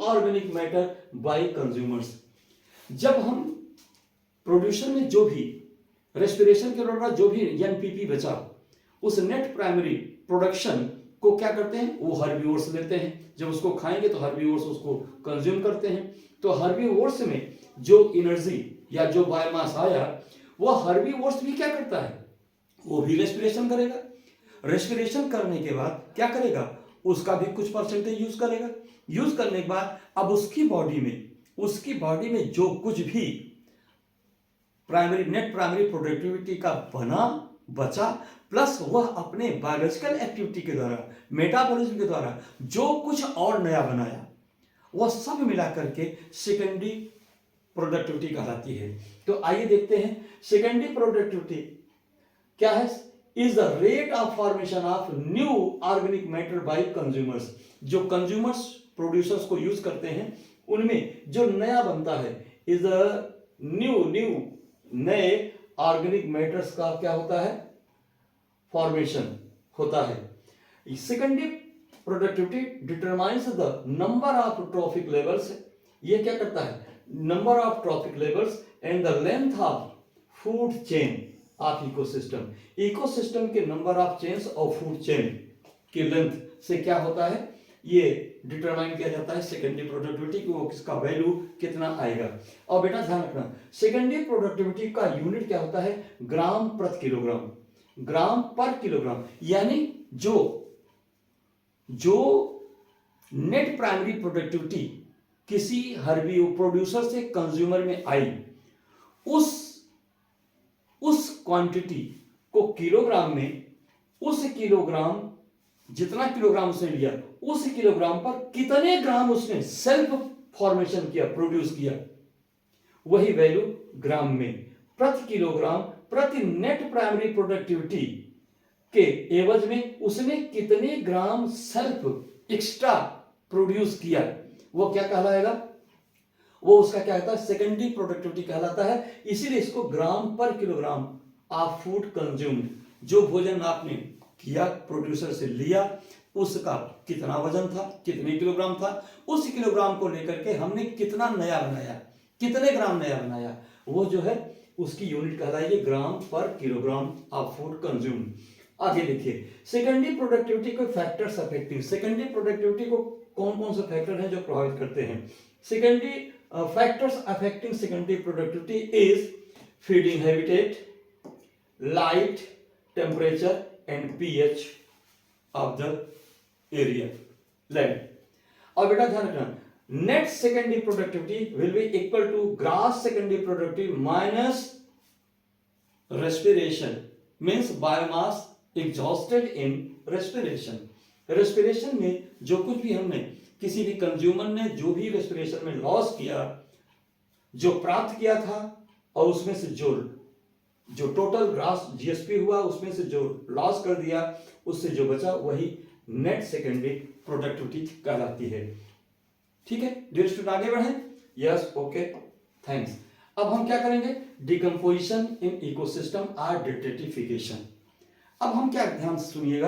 organic matter by consumers. जब हम प्रोड्यूसर में जो भी रेस्पिरेशन के दौरान जो भी एनपीपी बचा, उस नेट प्राइमरी प्रोडक्शन को क्या करते हैं, वो हर्बीवोर्स लेते हैं। जब उसको खाएंगे तो हर्बीवोर्स उसको कंज्यूम करते हैं। तो हर्बीवोर्स में जो एनर्जी या जो बायोमास आया, वो हर्बीवोर्स भी क्या करता है, वो भी रेस्पिरेशन करेगा। रेस्पिरेशन करने के बाद क्या करेगा, उसका भी कुछ परसेंटेज यूज करेगा। यूज करने के बाद अब उसकी बॉडी में जो कुछ भी नेट प्राइमरी प्रोडक्टिविटी का बचा, प्लस वह अपने बायोलॉजिकल एक्टिविटी के द्वारा, मेटाबॉलिज्म के द्वारा जो कुछ और नया बनाया, वह सब मिला करके सेकेंडरी प्रोडक्टिविटी कहलाती है। तो आइए देखते हैं सेकेंडरी प्रोडक्टिविटी क्या है। Is the rate of formation of new organic matter by consumers. जो कंज्यूमर्स प्रोड्यूसर्स को यूज करते हैं, उनमें जो नया बनता है, इज द न्यू नए ऑर्गेनिक मैटर्स का क्या होता है, फॉर्मेशन होता है। Secondary productivity determines the number of trophic levels. ये क्या करता है, number of trophic levels and the length of food chain of ecosystem. Ecosystem के नंबर ऑफ चेन्स और फूड चेन की लेंथ से क्या होता है, ये डिटरमाइन किया जाता है सेकेंडरी प्रोडक्टिविटी की, वो किसका वैल्यू कितना आएगा। और बेटा ध्यान रखना, सेकेंडरी प्रोडक्टिविटी का यूनिट क्या होता है, ग्राम प्रति किलोग्राम, ग्राम पर किलोग्राम। यानी जो नेट प्राइमरी प्रोडक्टिविटी किसी हर्बी प्रोड्यूसर से कंज्यूमर में आई, उस क्वांटिटी को किलोग्राम में, उस किलोग्राम जितना किलोग्राम उसने लिया, उस किलोग्राम पर कितने ग्राम उसने सेल्फ फॉर्मेशन किया, प्रोड्यूस किया, वही वैल्यू ग्राम में प्रति किलोग्राम प्रति नेट प्राइमरी प्रोडक्टिविटी के एवज में उसने कितने ग्राम सेल्फ एक्स्ट्रा प्रोड्यूस किया, वो क्या कहलाएगा, वो उसका क्या कहता है, सेकेंडरी प्रोडक्टिविटी कहलाता है। इसीलिए इसको ग्राम पर किलोग्राम ऑफ फूड कंज्यूम्ड, जो भोजन आपने किया, प्रोड्यूसर से लिया, उसका कितना वजन था, कितने किलोग्राम था, उस किलोग्राम को लेकर के हमने कितना नया बनाया, कितने ग्राम नया बनाया, वो जो है उसकी यूनिट कहलाएगी ग्राम पर किलोग्राम ऑफ फूड कंज्यूम्ड। आगे देखिए, सेकेंडरी प्रोडक्टिविटी को फैक्टर्स अफेक्टिंग। सेकेंडरी प्रोडक्टिविटी को कौन कौन से फैक्टर हैं जो प्रभावित करते हैं। Secondary factors affecting secondary productivity is feeding habitat, light, temperature and pH of the area, land. और बेटा ध्यान रखना, net secondary productivity will be equal to gross secondary productivity minus respiration, means biomass exhausted in respiration. Respiration में जो कुछ भी हमने, किसी भी कंज्यूमर ने जो भी रेस्पिरेशन में लॉस किया, जो प्राप्त किया था, और उसमें से जो टोटल ग्रॉस जीएसपी हुआ, उसमें से जो लॉस कर दिया, उससे जो बचा, वही नेट सेकेंडरी प्रोडक्टिविटी कहलाती है। ठीक है, डियर स्टूडेंट आगे बढ़े। Yes, okay, thanks. अब हम क्या करेंगे, डिकम्पोजिशन इन इकोसिस्टम और डिट्रेटिफिकेशन। अब हम क्या, ध्यान सुनिएगा,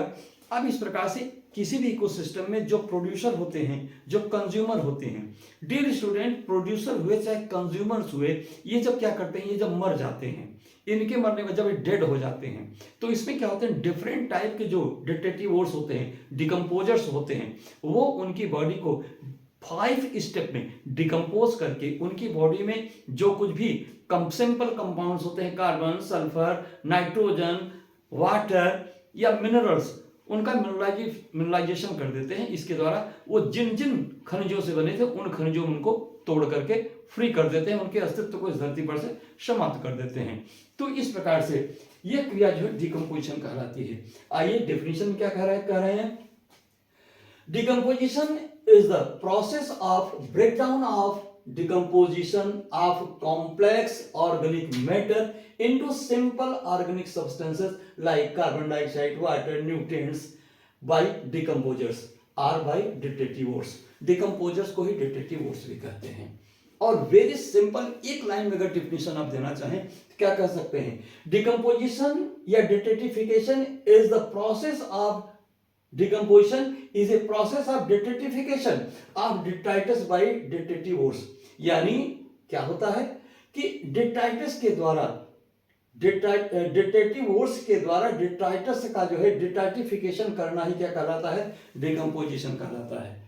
अब इस प्रकार से किसी भी इकोसिस्टम में जो प्रोड्यूसर होते हैं, जो कंज्यूमर होते हैं, डियर स्टूडेंट, प्रोड्यूसर हुए चाहे कंज्यूमर्स हुए, ये जब क्या करते हैं, ये जब मर जाते हैं, इनके मरने में जब ये डेड हो जाते हैं, तो इसमें क्या होते हैं, डिफरेंट टाइप के जो डिट्रेटिवोर्स होते हैं, डिकम्पोजर्स होते हैं, वो उनकी बॉडी को 5 स्टेप में डिकम्पोज करके उनकी बॉडी में जो कुछ भी सिंपल कंपाउंड्स होते हैं, कार्बन, सल्फर, नाइट्रोजन, वाटर या मिनरल्स, उनका मिनरलाइजेशन कर देते हैं। इसके द्वारा वो जिन जिन खनिजों से बने थे, उन खनिजों उनको तोड़ करके फ्री कर देते हैं, उनके अस्तित्व को इस धरती पर से समाप्त कर देते हैं। तो इस प्रकार से ये क्रिया जो है डिकम्पोजिशन कहलाती है। आइए डेफिनेशन क्या कह रहे हैं, decomposition is the process of breakdown of decomposition of complex organic matter into simple organic substances like carbon dioxide, water, nutrients by decomposers or by detritivores. Decomposers को ही detritivores भी कहते हैं। और वेरी सिंपल एक लाइन में अगर definition आप देना चाहें तो क्या कह सकते हैं, डिकम्पोजिशन या detritification is the process of Decomposition is a process of detritivation of detritus by detritivores। यानी क्या होता है कि detritus के द्वारा डिट्रेटिव वोर्स के द्वारा डिट्राइटस का जो है डिट्राइटिफिकेशन करना ही क्या कहलाता है, डिकम्पोजिशन कहलाता है।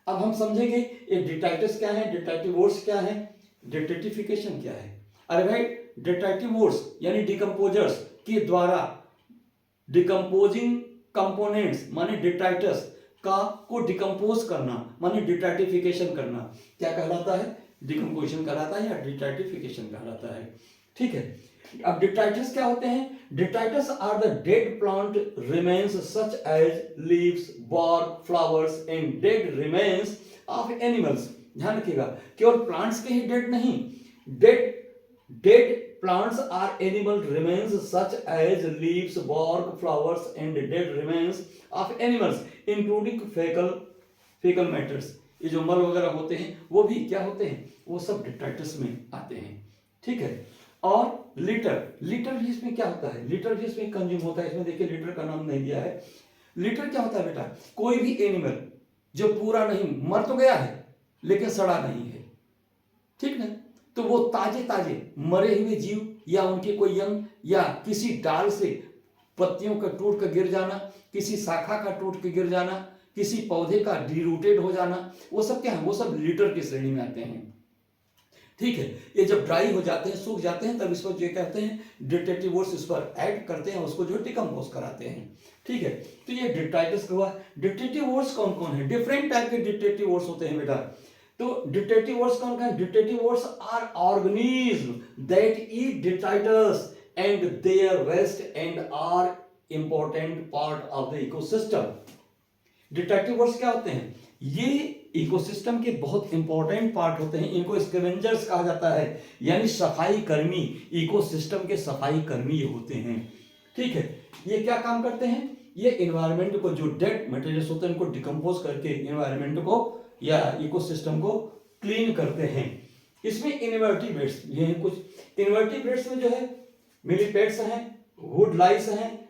अब हम समझेंगे ये डिट्राइटस क्या है, डिट्राइटिव वोर्स क्या है, डिट्रेटिफिकेशन क्या है। अरे भाई, डिट्राइटिव वोर्स यानी डिकम्पोजर्स के द्वारा डिकम्पोजिंग कंपोनेंट्स माने डिट्राइटस का को डिकम्पोज करना माने डिट्राइटिफिकेशन करना क्या कहलाता है, डिकम्पोजिशन कहलाता है या डिट्राइटिफिकेशन कहलाता है। ठीक है, अब डिट्राइटस क्या होते हैं, detritus are the dead plant remains such as leaves, bark, flowers and dead remains of animals. ध्यान रखिएगा, केवल प्लांट्स के ही डेड नहीं, dead plants are animal remains such as leaves, bark, flowers and dead remains of animals including fecal matters। ये जो मल वगैरह होते हैं वो भी क्या होते हैं, वो सब डिट्राइटस में आते हैं। ठीक है, और लिटर भी इसमें क्या होता है, लिटर भी इसमें कंज्यूम होता है। इसमें देखिए लिटर का नाम नहीं दिया है। लिटर क्या होता है बेटा, कोई भी एनिमल जो पूरा नहीं, मर तो गया है लेकिन सड़ा नहीं है, ठीक ना, तो वो ताजे ताजे मरे हुए जीव या उनके कोई यंग या किसी डाल से पत्तियों का टूट कर गिर जाना, किसी शाखा का टूट कर गिर जाना, किसी पौधे का डिरूटेड हो जाना, वो सब क्या है, वो सब लिटर की श्रेणी में आते हैं। ठीक है, ये जब ड्राई हो जाते हैं, सूख जाते हैं, तब इसको जो कहते हैं डिट्रेटिव वोर्स इस पर ऐड करते हैं, उसको जो डिकम्पोज कराते हैं। ठीक है, तो ये डिट्राइटस का हुआ। डिट्रेटिव वोर्स कौन कौन है, डिफरेंट टाइप के डिट्रेटिव वोर्स होते हैं बेटा। तो डिट्रेटिव वोर्स कौन कौन, detritivores are organism that eat detritus and their waste and are important part of the ecosystem. Detritivores क्या होते हैं, ये इकोसिस्टम के बहुत इंपॉर्टेंट पार्ट होते हैं। इनको स्कैवेंजर्स कहा जाता है, यानी सफाई कर्मी, इकोसिस्टम के सफाई कर्मी ये होते हैं। ठीक है, ये क्या काम करते हैं, ये एनवायरनमेंट को, जो डेड मटेरियल्स होते हैं उनको डिकम्पोज करके एनवायरनमेंट को या इकोसिस्टम को क्लीन करते हैं। इसमें इनवर्टिब्रेट्स, ये हैं कुछ इनवर्टिब्रेट्स में जो है मिलीपेड्स हैं, वुड लाइस हैं,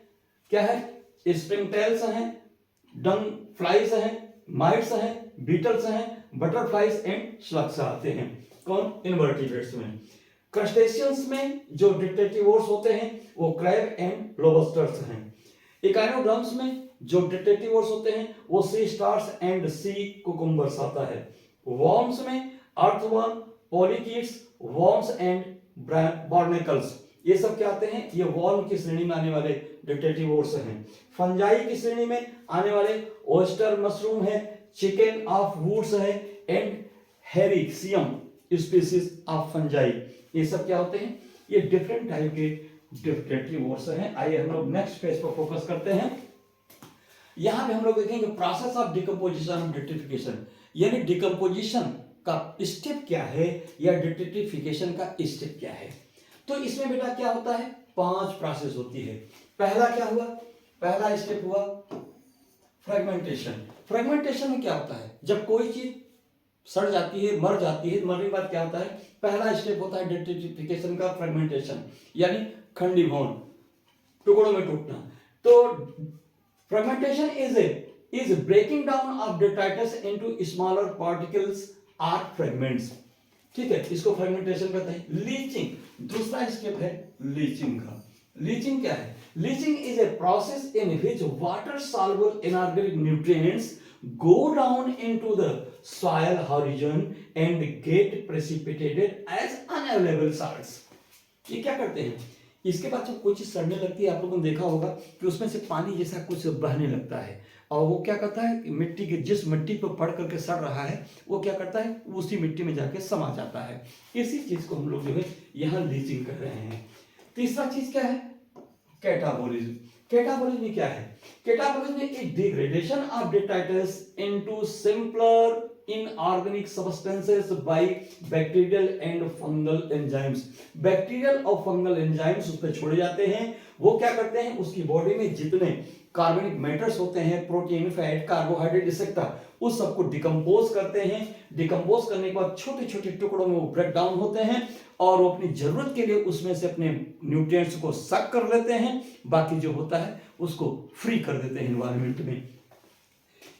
क्या है, स्प्रिंगटेल्स हैं, डंग फ्लाइज हैं, माइट्स हैं, बीटल्स हैं, बटरफ्लाइज एंड स्लग्स आते हैं। कौन, इनवर्टिब्रेट्स में। क्रस्टेशियंस में जो डिट्रेटिवोर्स होते हैं वो क्रैब एंड लोबस्टर्स हैं। इकाइनोडर्म्स में जो डिट्रेटिवोर्स होते हैं वो सी स्टार्स एंड सी कुकुम्बर्स आता है। वर्म्स में अर्थवर्म, पॉलीकीट्स, वर्म्स एंड बार्नेकल्स, ये सब क्या आते हैं, ये वर्म की श्रेणी में आने वाले डिट्रेटिवोर्स हैं। फंजाई की श्रेणी में आने वाले ओस्टर मशरूम है, चिकन ऑफ वुड्स है एंड हेरिक्सियम स्पीसीज ऑफ फंजाई, ये सब क्या होते हैं, ये डिफरेंट टाइप के डिट्रेटिवोर्स हैं। आइए हम लोग नेक्स्ट पेज पर फोकस करते हैं। यहां पे हम लोग देखेंगे प्रोसेस ऑफ डिकम्पोजिशन ऑफ डिट्रिफिकेशन, यानी डिकम्पोजिशन का स्टेप क्या है या डिट्रिफिकेशन का स्टेप क्या है। तो इसमें बेटा क्या होता है, 5 प्रोसेस होती है। पहला क्या हुआ, पहला स्टेप हुआ फ्रेगमेंटेशन। फ्रेगमेंटेशन में क्या होता है, जब कोई चीज सड़ जाती है, मर जाती है, मरने के बाद क्या होता है, पहला स्टेप होता है डिट्रिफिकेशन का, फ्रेगमेंटेशन यानी खंडीभवन, टुकड़ों में टूटना। तो fragmentation is breaking down of detritus into smaller particles or fragments। ठीक है, इसको फ्रेगमेंटेशन कहते हैं। लीचिंग, दूसरा स्टेप है लीचिंग का। लीचिंग क्या है, leaching is a process in which water soluble inorganic nutrients go down into the soil horizon and get precipitated as unavailable salts। ये क्या करते हैं, इसके बाद जब कोई चीज सड़ने लगती है, आप लोगों ने देखा होगा कि उसमें से पानी जैसा कुछ बहने लगता है, और वो क्या करता है कि मिट्टी के, जिस मिट्टी पर पड़ करके सड़ रहा है वो क्या करता है, उसी मिट्टी में जाके समा जाता है। इसी चीज को हम लोग जो है यहाँ लीचिंग कर रहे हैं। तीसरा चीज क्या है, कैटाबोलिज्म। कैटाबोलिज्म क्या है, catabolism is degradation of detritus into simpler inorganic substances bye bacterial and fungal enzymes. Bacterial और फंगल एंजाइम्स उस पर छोड़े जाते हैं। वो क्या करते हैं, उसकी बॉडी में जितने कार्बनिक मैटर्स होते हैं, प्रोटीन, फैट, कार्बोहाइड्रेट एक्सेट्रा, उस सबको डिकम्पोज करते हैं। डिकम्पोज करने के बाद छोटे छोटे टुकड़ों में वो ब्रेक डाउन होते हैं और वो अपनी जरूरत के लिए उसमें से अपने न्यूट्रिएंट्स को सक कर लेते हैं, बाकी जो होता है उसको फ्री कर देते हैं एनवायरनमेंट में।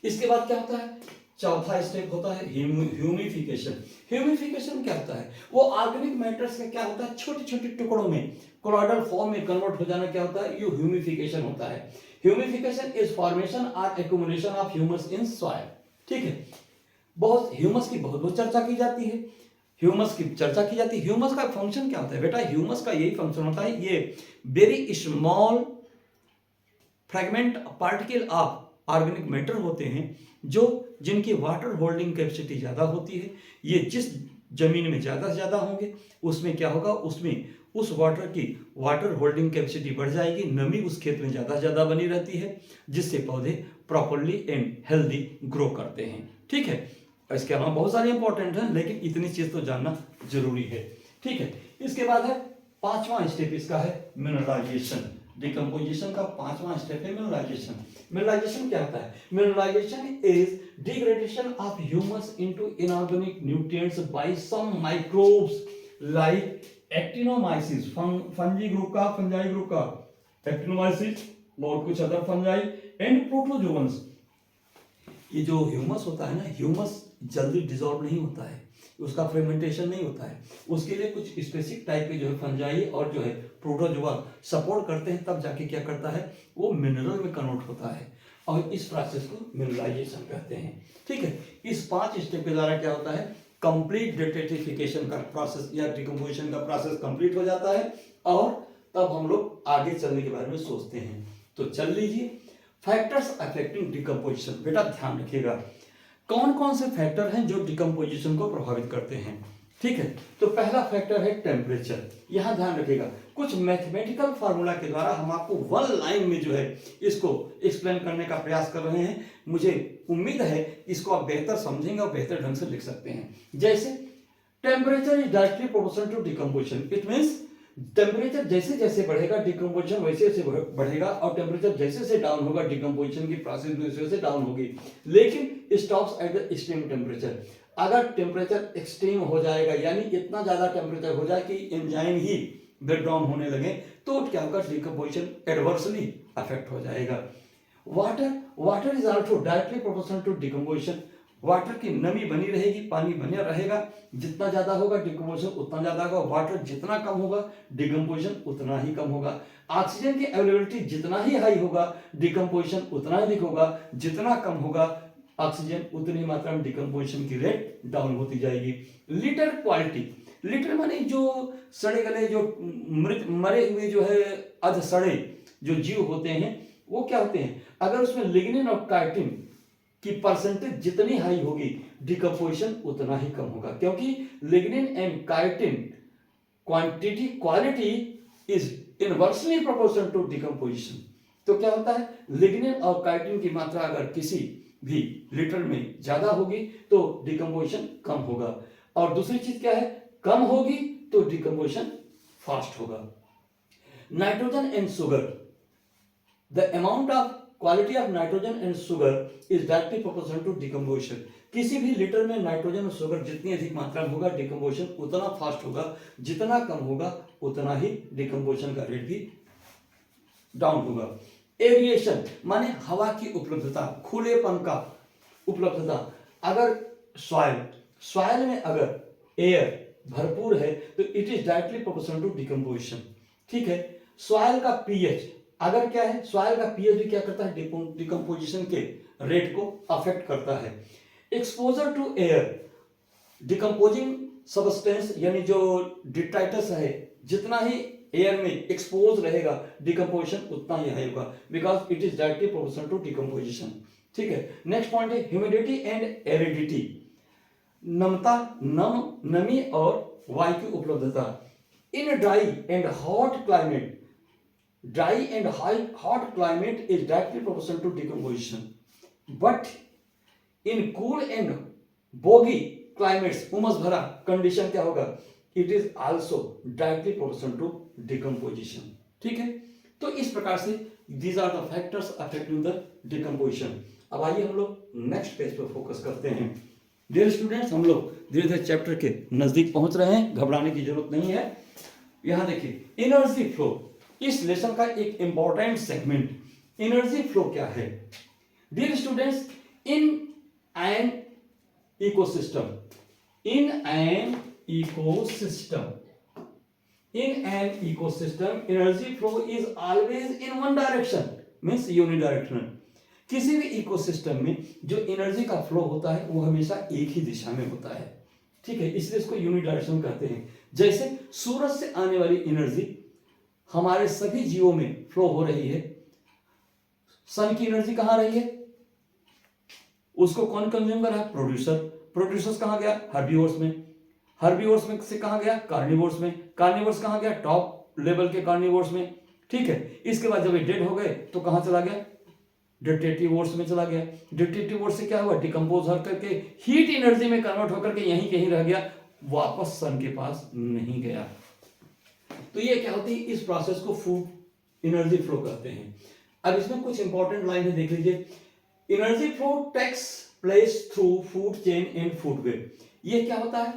इसके बाद क्या होता है, चौथा स्टेप होता है ह्यूमिफिकेशन। ह्यूमिफिकेशन क्या होता है? वो ऑर्गेनिक मैटर्स का क्या होता है, छोटे छोटे टुकड़ों में कोलॉइडल फॉर्म में कन्वर्ट हो जाना क्या होता है, ये ह्यूमिफिकेशन होता है। ह्यूमिफिकेशन इज फॉर्मेशन और accumulation of humus in soil. ठीक है, बहुत ह्यूमस की बहुत चर्चा की जाती है, ह्यूमस की चर्चा की जाती है। ह्यूमस का फंक्शन क्या होता है बेटा? ह्यूमस का यही फंक्शन होता है, ये very small fragment particle of organic matter होते हैं जो जिनकी वाटर होल्डिंग कैपेसिटी ज़्यादा होती है। ये जिस जमीन में ज़्यादा से ज़्यादा होंगे उसमें क्या होगा, उसमें उस वाटर की वाटर होल्डिंग कैपेसिटी बढ़ जाएगी, नमी उस खेत में ज़्यादा से ज़्यादा बनी रहती है, जिससे पौधे प्रॉपरली एंड हेल्दी ग्रो करते हैं। ठीक है, इसके अलावा बहुत सारे इंपॉर्टेंट हैं, लेकिन इतनी चीज़ तो जानना जरूरी है। ठीक है, इसके बाद है पांचवा स्टेप, इसका है मिनरलाइजेशन। डिकम्पोजिशन का पांचवा स्टेप है मिनरलाइजेशन। मिनरलाइजेशन क्या होता है? Mineralisation is degradation of humus into inorganic nutrients by some microbes like actinomycetes, fungi group का एक्टिनोमाइसिस और कुछ अदर फंजाई एंड प्रोटोजोअन्स। ये जो ह्यूमस होता है ना, ह्यूमस जल्दी डिसॉल्व नहीं होता है, उसका फ्रेगमेंटेशन नहीं होता है, उसके लिए कुछ स्पेसिफिक टाइप के जो है फंजाई और जो है प्रोटोजोआ सपोर्ट करते हैं, तब जाके क्या करता है, वो मिनरल में कन्वर्ट होता है, और इस प्रोसेस को मिनरलाइजेशन कहते हैं। ठीक है, इस 5 स्टेप के द्वारा क्या होता है, कंप्लीट डेट्रिफिकेशन का प्रोसेस या डिकम्पोजिशन का प्रोसेस कंप्लीट हो जाता है, और तब हम लोग आगे चलने के बारे में सोचते हैं। तो चल लीजिए, फैक्टर्स अफेक्टिंग डिकम्पोजिशन। बेटा ध्यान रखिएगा, कौन कौन से फैक्टर हैं जो डिकम्पोजिशन को प्रभावित करते हैं। ठीक है, तो पहला फैक्टर है टेम्परेचर। यहां ध्यान रखिएगा, कुछ मैथमेटिकल फार्मूला के द्वारा हम आपको 1 लाइन में जो है इसको एक्सप्लेन करने का प्रयास कर रहे हैं। मुझे उम्मीद है इसको आप बेहतर समझेंगे और बेहतर ढंग से लिख सकते हैं। जैसे temperature is directly proportional to decomposition. It means temperature जैसे जैसे बढ़ेगा डिकम्पोजिशन वैसे वैसे बढ़ेगा, और टेम्परेचर जैसे जैसे डाउन होगा डिकम्पोजिशन की प्रोसेस वैसे वैसे डाउन होगी, लेकिन stops at the extreme temperature. अगर टेम्परेचर एक्सट्रीम हो जाएगा, यानी इतना ज्यादा टेम्परेचर हो जाए कि एंजाइम ही ब्रेक डाउन होने लगे, तो क्या होगा, डिकम्पोजिशन एडवर्सली अफेक्ट हो जाएगा। Water is also directly proportional to decomposition. Water की नमी बनी रहेगी, पानी बना रहेगा, जितना ज्यादा होगा डिकम्पोजिशन उतना ज्यादा होगा, वाटर जितना कम होगा डिकम्पोजिशन उतना ही कम होगा। ऑक्सीजन की अवेलेबिलिटी जितना ही हाई होगा डिकम्पोजिशन उतना ही अधिक होगा, जितना कम होगा ऑक्सीजन उतनी मात्रा में डिकम्पोजिशन की रेट डाउन होती जाएगी। लिटर क्वालिटी, लिटर माने जो सड़े गले, जो मृत मरे हुए जो है अध सड़े जो जीव होते हैं, वो क्या होते हैं, अगर उसमें लिग्निन और काइटिन की परसेंटेज जितनी हाई होगी डिकम्पोजिशन उतना ही कम होगा, क्योंकि lignin and chitin quality is inversely proportional to decomposition. तो क्या होता है, लिग्निन और काइटिन की मात्रा अगर किसी भी लिटर में ज्यादा होगी तो डिकम्पोजिशन कम होगा, और दूसरी चीज क्या है, कम होगी तो डिकम्पोजिशन फास्ट होगा। Nitrogen and sugar, the amount of quality of nitrogen and sugar is directly proportional to decomposition. किसी भी लिटर में नाइट्रोजन और शुगर जितनी अधिक मात्रा में होगा डिकम्पोजिशन उतना फास्ट होगा, जितना कम होगा उतना ही डिकम्पोजिशन का रेट भी डाउन होगा। एरिएशन माने हवा की उपलब्धता, खुलेपन का उपलब्धता। अगर सॉइल में अगर एयर भरपूर है तो it is directly proportional to decomposition. ठीक है, सॉइल का पीएच अगर क्या है, सॉइल का पीएच भी क्या करता है, डिकम्पोजिशन के रेट को अफेक्ट करता है। Exposure to air, decomposing substance यानी जो डिट्राइटस है, जितना ही एयर में एक्सपोज रहेगा डिकम्पोजिशन उतना ही हाई होगा, because it is directly proportional to decomposition. ठीक है, नेक्स्ट पॉइंट है ह्यूमिडिटी एंड एरिडिटी, नमी और वायु की उपलब्धता। In dry and hot climate, dry and hot climate is directly proportional to decomposition, but in cool and boggy climates, उमस भरा कंडीशन क्या होगा, it is also directly proportional to decomposition। ठीक है, तो इस प्रकार से these are the factors affecting the decomposition। अब आइए हम लोग नेक्स्ट पेज पर फोकस करते हैं। डियर स्टूडेंट्स, हम लोग धीरे धीरे चैप्टर के नजदीक पहुंच रहे हैं, घबराने की जरूरत नहीं है। यहां देखिए, एनर्जी फ्लो, इस लेसन का एक इंपॉर्टेंट सेगमेंट। एनर्जी फ्लो क्या है? Dear students, in an ecosystem. In an ecosystem, energy flow is always in one direction, means unidirectional. किसी भी इकोसिस्टम में जो एनर्जी का फ्लो होता है वो हमेशा एक ही दिशा में होता है, ठीक है, इसलिए इसको यूनिडायरेक्शनल कहते हैं। जैसे सूरज से आने वाली एनर्जी हमारे सभी जीवों में फ्लो हो रही है, सन की एनर्जी कहां रही है, उसको कौन कंज्यूम कर रहा है, प्रोड्यूसर। प्रोड्यूसर्स कहां गया, हर्बीवोर्स में। हर्बीवोर्स में से कहां गया, कार्निवोर्स में। कार्निवोर्स कहां गया, टॉप लेवल के कार्निवोर्स में, ठीक है। इसके बाद जब ये डेड हो गए तो कहां चला गया, डिटेटिवोर्स में चला गया। डिटेटिवोर्स से क्या हुआ, डिकम्पोज होकर के हीट एनर्जी में कन्वर्ट होकर के यहीं कहीं रह गया, वापस सन के पास नहीं गया। तो ये क्या होती है, इस प्रोसेस को फूड एनर्जी फ्लो कहते हैं। अब इसमें कुछ इंपॉर्टेंट लाइन है, देख लीजिए। Energy flow takes place through food chain and food web. ये क्या होता है,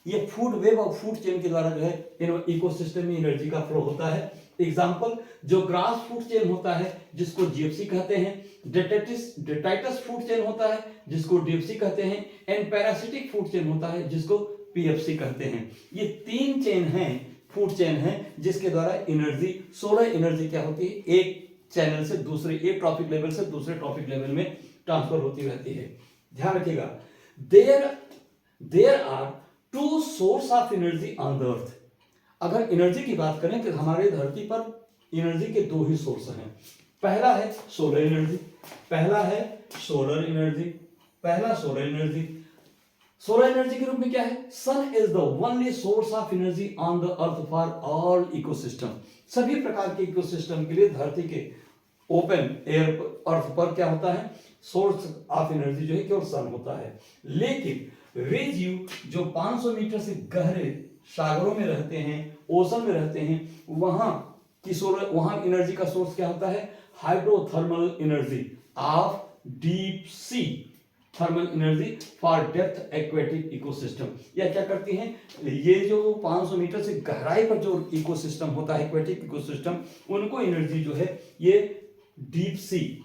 ये फूड वेब और फूड चेन के द्वारा जो है इकोसिस्टम में एनर्जी का फ्लो होता है। एग्जाम्पल, जो ग्रास फूड चेन होता है जिसको जीएफसी कहते हैं, डेटाइटस फूड चेन होता है जिसको डीएफसी कहते हैं, एंड पैरासिटिक फूड चेन होता है जिसको पीएफसी कहते हैं। ये तीन चेन हैं, फूड चेन है, जिसके द्वारा एनर्जी, सोलर एनर्जी क्या होती है, एक चैनल से दूसरे, एक ट्रॉपिक लेवल से दूसरे ट्रॉपिक लेवल में ट्रांसफर होती रहती है। ध्यान रखिएगा, there are two source of energy on the earth. अगर एनर्जी की बात करें तो हमारे धरती पर एनर्जी के दो ही सोर्स हैं। पहला है सोलर एनर्जी, सोलर एनर्जी के रूप में क्या है, sun is the only source of energy on the earth for all ecosystem. सभी प्रकार के इकोसिस्टम के लिए धरती के ओपन एयर अर्थ पर क्या होता है, सोर्स ऑफ एनर्जी जो है केवल सन होता है। लेकिन वे जीव जो 500 मीटर से गहरे सागरों में रहते हैं, ओशन में रहते हैं, वहां एनर्जी का सोर्स क्या होता है, hydrothermal energy of deep sea, thermal energy for depth aquatic ecosystem. यह क्या करती हैं, ये जो 500 मीटर से गहराई पर जो इकोसिस्टम होता है, एक्वेटिक इकोसिस्टम, उनको एनर्जी जो है ये डीप सी,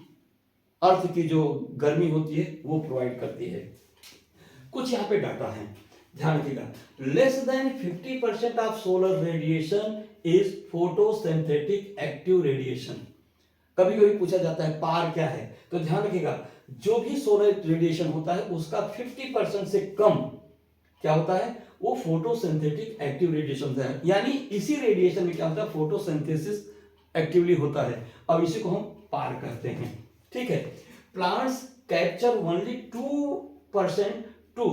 अर्थ की जो गर्मी होती है वो प्रोवाइड करती है। कुछ यहाँ पे डाटा है, ध्यान रखिएगा। Less than 50% of solar radiation is photosynthetic active radiation. कभी कभी पूछा जाता है पार क्या है, तो ध्यान रखिएगा, जो भी सोलर रेडिएशन होता है उसका 50% से कम क्या होता है, वो फोटोसिंथेटिक एक्टिव रेडिएशन है। यानी इसी रेडिएशन में क्या होता है, फोटोसिंथेसिस एक्टिवली होता है, अब इसी को हम पार कहते हैं, ठीक है। Plants capture only 2% to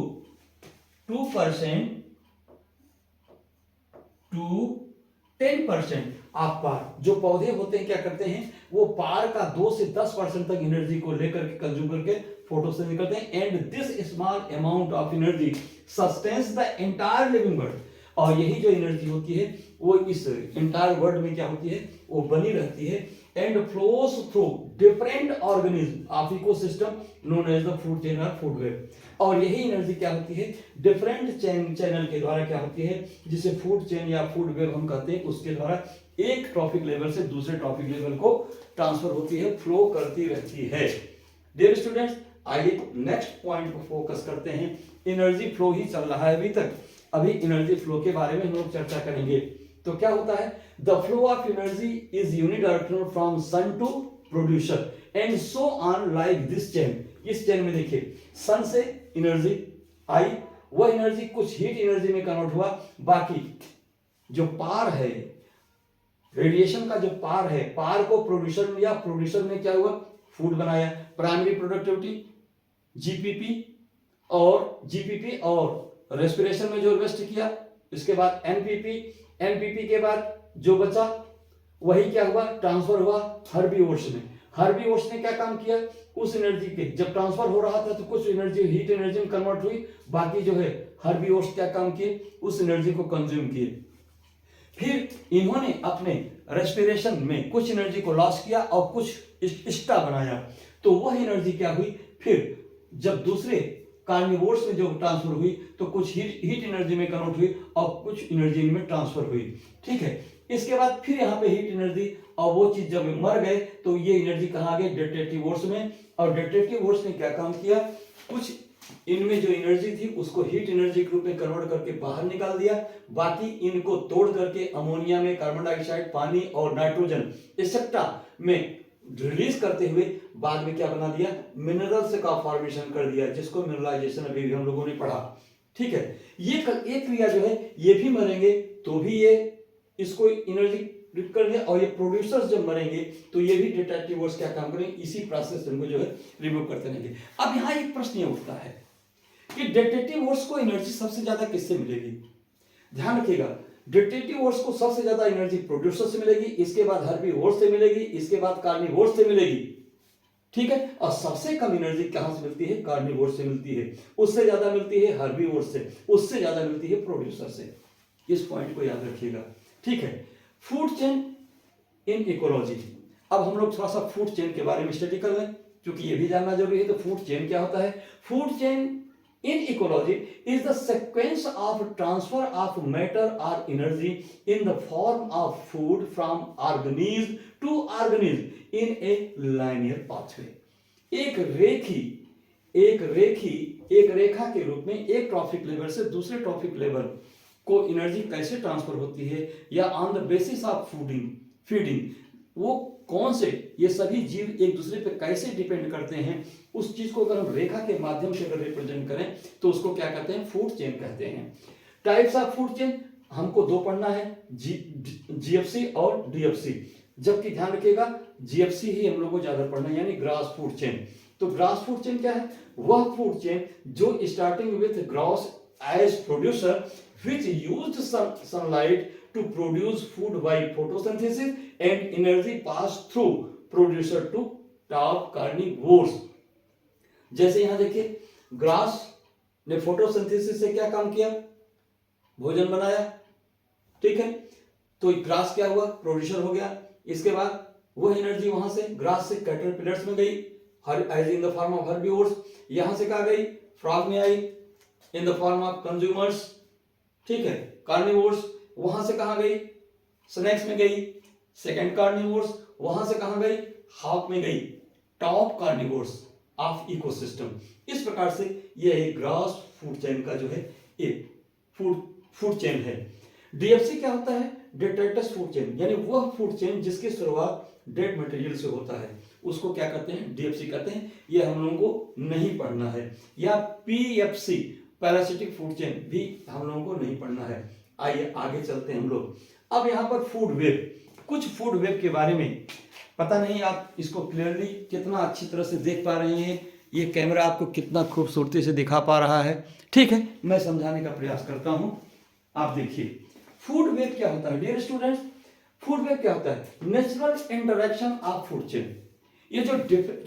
10% of PAR. जो पौधे होते हैं क्या करते हैं, वो पार का 2 से 10% तक एनर्जी को लेकर के कंज्यूम करके फोटोसिंथेसिस करते हैं, and this small amount of energy sustains the entire living world. और यही जो एनर्जी होती है वो इस एंटायर वर्ल्ड में क्या होती है, वो बनी रहती है, and flows through different organism of ecosystem known as the food chain और फूड वेब। और यही एनर्जी क्या होती है, डिफरेंट चैनल के द्वारा क्या होती है, जिसे फूड चेन या फूड वेब हम कहते हैं, उसके द्वारा एक ट्रॉपिक लेवल से दूसरे ट्रॉपिक लेवल को ट्रांसफर होती है, फ्लो करती रहती है। डियर स्टूडेंट्स, आइए नेक्स्ट पॉइंट को फोकस करते हैं। एनर्जी फ्लो ही चल रहा है अभी तक, अभी एनर्जी फ्लो के बारे में हम लोग चर्चा करेंगे। तो क्या होता है, the flow of energy is unidirectional from sun to producer and so on like this chain. इस चेन में देखिए, सन से एनर्जी आई, वह एनर्जी कुछ हीट एनर्जी में कन्वर्ट हुआ, बाकी जो पार है, रेडिएशन का जो पार है, पार को प्रोड्यूसर में, या प्रोड्यूसर में क्या हुआ, फूड बनाया, प्राइमरी प्रोडक्टिविटी जीपीपी और रेस्पिरेशन में जो वेस्ट किया, इसके बाद एनपीपी के बाद जो बचा वही क्या हुआ, ट्रांसफर हुआ हर्बीवोर्स में। हर्बीवोर्स ने क्या काम किया, उस एनर्जी के जब ट्रांसफर हो रहा था तो कुछ एनर्जी हीट एनर्जी में कन्वर्ट हुई, बाकी जो है हर्बीवोर्स क्या काम किए, उस एनर्जी को कंज्यूम किए। फिर इन्होंने अपने रेस्पिरेशन में कुछ एनर्जी को लॉस किया और कुछ एक्स्ट्रा बनाया, तो वह एनर्जी क्या हुई, फिर जब दूसरे कार्निवोर्स में जो ट्रांसफर हुई तो कुछ हीट एनर्जी में कन्वर्ट हुई और कुछ एनर्जी में ट्रांसफर हुई, ठीक है। इसके बाद फिर यहाँ पे हीट एनर्जी, और वो चीज जब मर गए तो ये एनर्जी कहाँ गई, डेटेटिवोर्स में, और डेटेटिवोर्स ने क्या काम किया, कुछ इनमें जो एनर्जी थी उसको हीट एनर्जी के रूप में कन्वर्ट करके बाहर निकाल दिया, बाकी इनको तोड़ करके अमोनिया में कार्बन डाइऑक्साइड, पानी और नाइट्रोजन एक्सेट्रा में रिलीज करते हुए बाद में क्या बना दिया, मिनरल्स का फॉर्मेशन कर दिया, जिसको मिनरलाइजेशन अभी भी हम लोगों ने पढ़ा। ठीक है, ये एक क्रिया जो है ये भी मरेंगे तो भी ये इसको एनर्जी कर दिया, और ये प्रोड्यूसर्स जब मरेंगे तो ये भी डिस्ट्रक्टिव फोर्स क्या काम करेंगे, इसी प्रोसेस से उनको जो है रिमूव करते रहेंगे। अब यहाँ एक प्रश्न ये उठता है कि डिस्ट्रक्टिव फोर्स को एनर्जी सबसे ज्यादा किससे मिलेगी? ध्यान रखिएगा, डिस्ट्रक्टिव फोर्स को सबसे ज्यादा एनर्जी प्रोड्यूसर से मिलेगी, इसके बाद हर्बीवोर्स से मिलेगी, इसके बाद कार्निवोर्स से मिलेगी। ठीक है, और सबसे कम एनर्जी कहां से मिलती है? कार्निवोर्स से मिलती है, उससे ज्यादा मिलती है हर्बीवोर्स से, उससे ज्यादा मिलती है प्रोड्यूसर से। इस पॉइंट को याद रखिएगा। ठीक है, फूड चेन इन इकोलॉजी। अब हम लोग थोड़ा सा फूड चेन के बारे में स्टडी कर लें, क्योंकि ये भी जानना जरूरी है। तो फूड चेन क्या होता है? Food chain in ecology is the sequence of transfer of matter or energy in the form of food from organism to organism in a linear pathway। एक रेखा के रूप में एक ट्रॉफिक लेवल से दूसरे ट्रॉफिक लेवल को एनर्जी कैसे transfer होती है, या on the basis of feeding वो कौन से, ये सभी जीव एक दूसरे पे कैसे डिपेंड करते हैं, उस चीज को अगर हम रेखा के माध्यम से अगर रिप्रेजेंट करें तो उसको क्या कहते हैं? फूड चेन कहते हैं। टाइप्स ऑफ फूड चेन हमको दो पढ़ना है, जीएफसी और डीएफसी। जबकि ध्यान रखिएगा जीएफसी ही हम लोग को ज्यादा पढ़ना है, यानी ग्रास फूड चेन। तो ग्रास फूड चेन क्या है? वह फूड चेन जो starting with grass as producer which used sunlight to produce food by photosynthesis and energy passed through producer to top carnivores। जैसे यहां देखिए, ग्रास ने फोटोसिंथेसिस से क्या काम किया? भोजन बनाया। ठीक है, तो ग्रास क्या हुआ? प्रोड्यूसर हो गया। इसके बाद वह एनर्जी वहां से ग्रास से कैटरपिलर्स में गई, as in the form of herbivores. यहां से कहा गई? फ्रॉग में आई in the form of consumers. ठीक है, कार्निवोर्स। वहां से कहां गई? स्नैक्स में गई। Second carnivores. वहां से कहां गई? हॉक में गई। Top carnivores of ecosystem. इस प्रकार से यह एक ग्रास फूड चेन का जो है एक फूड चेन है। डीएफसी क्या होता है? डेट्रेटस फूड चेन, यानी वह फूड चेन जिसकी शुरुआत डेड मटेरियल से होता है, उसको क्या कहते हैं? डीएफसी कहते हैं। यह हम लोगों को नहीं पढ़ना है। या पीएफसी, पैरासिटिक फूड चेन, भी हम लोगों को नहीं पढ़ना है। आइए आगे चलते हैं हम लोग। अब यहाँ पर फूड वेब, कुछ फूड वेब के बारे में, पता नहीं आप इसको क्लियरली कितना अच्छी तरह से देख पा रहे हैं, ये कैमरा आपको कितना खूबसूरती से दिखा पा रहा है। ठीक है, मैं समझाने का प्रयास करता हूं। आप देखिए फूड वेब क्या होता है डियर स्टूडेंट्स। फूड वेब क्या होता है? Natural interaction of food chain. ये जो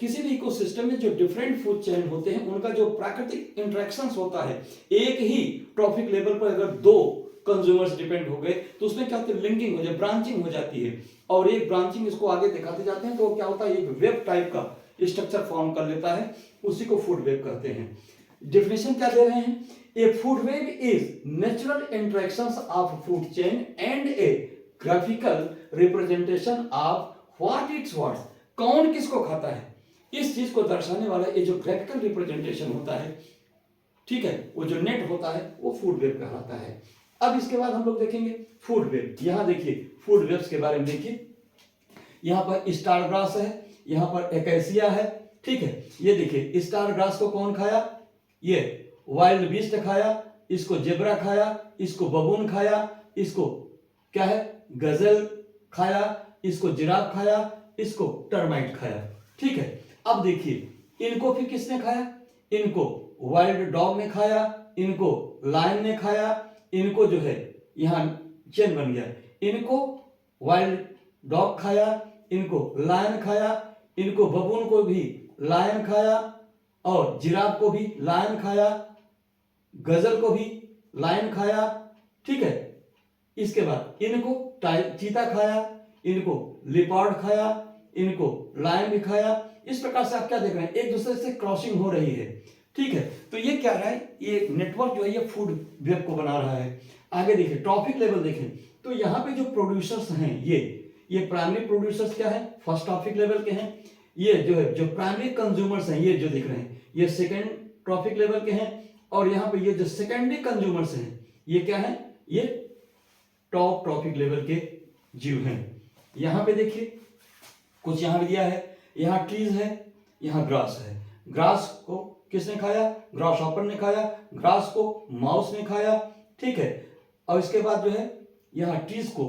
किसी भी इकोसिस्टम में जो डिफरेंट फूड चेन होते हैं उनका जो प्राकृतिक इंटरेक्शंस होता है, एक ही ट्रॉफिक लेवल पर अगर दो कंज्यूमर्स डिपेंड हो गए तो उसमें क्या होता है? लिंकिंग हो जाए, ब्रांचिंग हो जाती है, और एक ब्रांचिंग इसको आगे दिखाते जाते हैं तो क्या होता है? एक वेब टाइप का स्ट्रक्चर फॉर्म कर लेता है, उसी को फूड वेब कहते हैं। डेफिनेशन क्या दे रहे हैं? ए food web is natural interactions of food chain and A graphical representation of what it's what's. कौन किसको खाता है, इस चीज को दर्शाने वाला ये जो ग्राफिकल रिप्रेजेंटेशन होता है, ठीक है, वो जो नेट होता है वो फूड वेब कहलाता है। अब इसके बाद हम लोग देखेंगे फूड वेब। यहां देखिए फूड वेब्स के बारे में देखिए, यहां पर स्टार ग्रास है, यहां पर एकेसिया है। ठीक है, ये देखिए स्टार ग्रास को कौन खाया? ये वाइल्ड बीस्ट खाया, इसको जेब्रा खाया, इसको बबून खाया, इसको क्या है? गजल खाया, इसको जिराफ खाया, इसको टर्माइट खाया। ठीक है, अब देखिए इनको फिर किसने खाया? इनको वाइल्ड डॉग ने खाया, इनको लायन ने खाया, इनको जो है यहां चेन बन गया, इनको वाइल्ड डॉग खाया, इनको लायन खाया, इनको बबून को भी लायन खाया, और जिराफ को भी लायन खाया, गजल को भी लायन खाया। ठीक है, इसके बाद इनको चीता खाया, इनको लिपार्ड खाया, इनको लायन भी खाया। इस प्रकार से आप क्या देख रहे हैं? एक दूसरे से क्रॉसिंग हो रही है। ठीक है, तो ये क्या रहा है? ये नेटवर्क जो है ये फूड वेब को बना रहा है। आगे देखिए ट्रॉफिक लेवल देखें तो यहाँ पे जो प्रोड्यूसर्स हैं ये प्राइमरी प्रोड्यूसर्स क्या है? फर्स्ट ट्रॉफिक लेवल के हैं। ये जो है जो प्राइमरी कंज्यूमर्स हैं ये जो दिख रहे हैं ये सेकेंड ट्रॉफिक लेवल के हैं, और यहाँ पे ये जो सेकेंडरी कंज्यूमर्स हैं ये क्या है, ये टॉप ट्रॉफिक लेवल के जीव हैं। यहाँ पे देखिए कुछ यहाँ भी दिया है, यहाँ ट्रीज है, यहाँ ग्रास है। ग्रास को किसने खाया, ग्रास हॉपर ने खाया, ग्रास को माउस ने खाया, ठीक है। और इसके बाद जो है यहाँ ट्रीज को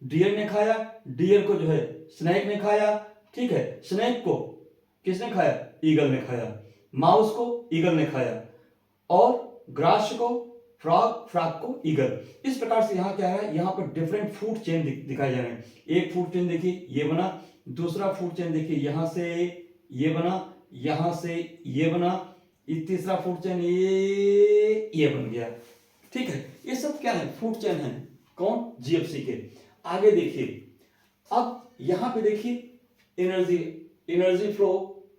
डियर ने खाया, डियर को जो है स्नेक ने खाया, ठीक है। स्नेक को किसने खाया, ईगल ने खाया, माउस को ईगल ने खाया, और ग्रास को फ्रॉग, फ्रॉग को ईगल। इस प्रकार से यहाँ क्या है, यहाँ पर डिफरेंट फूड चेन दिखाए जा रहे हैं। एक फूड चेन देखिए ये बना, दूसरा फूड चेन देखिए यहाँ से ये बना, यहाँ से ये बना, तीसरा फूड चेन ये बन गया, ठीक है। ये सब क्या है, फूड चेन है, कौन, जीएफसी के। आगे देखिए, अब यहाँ पे देखिए energy flow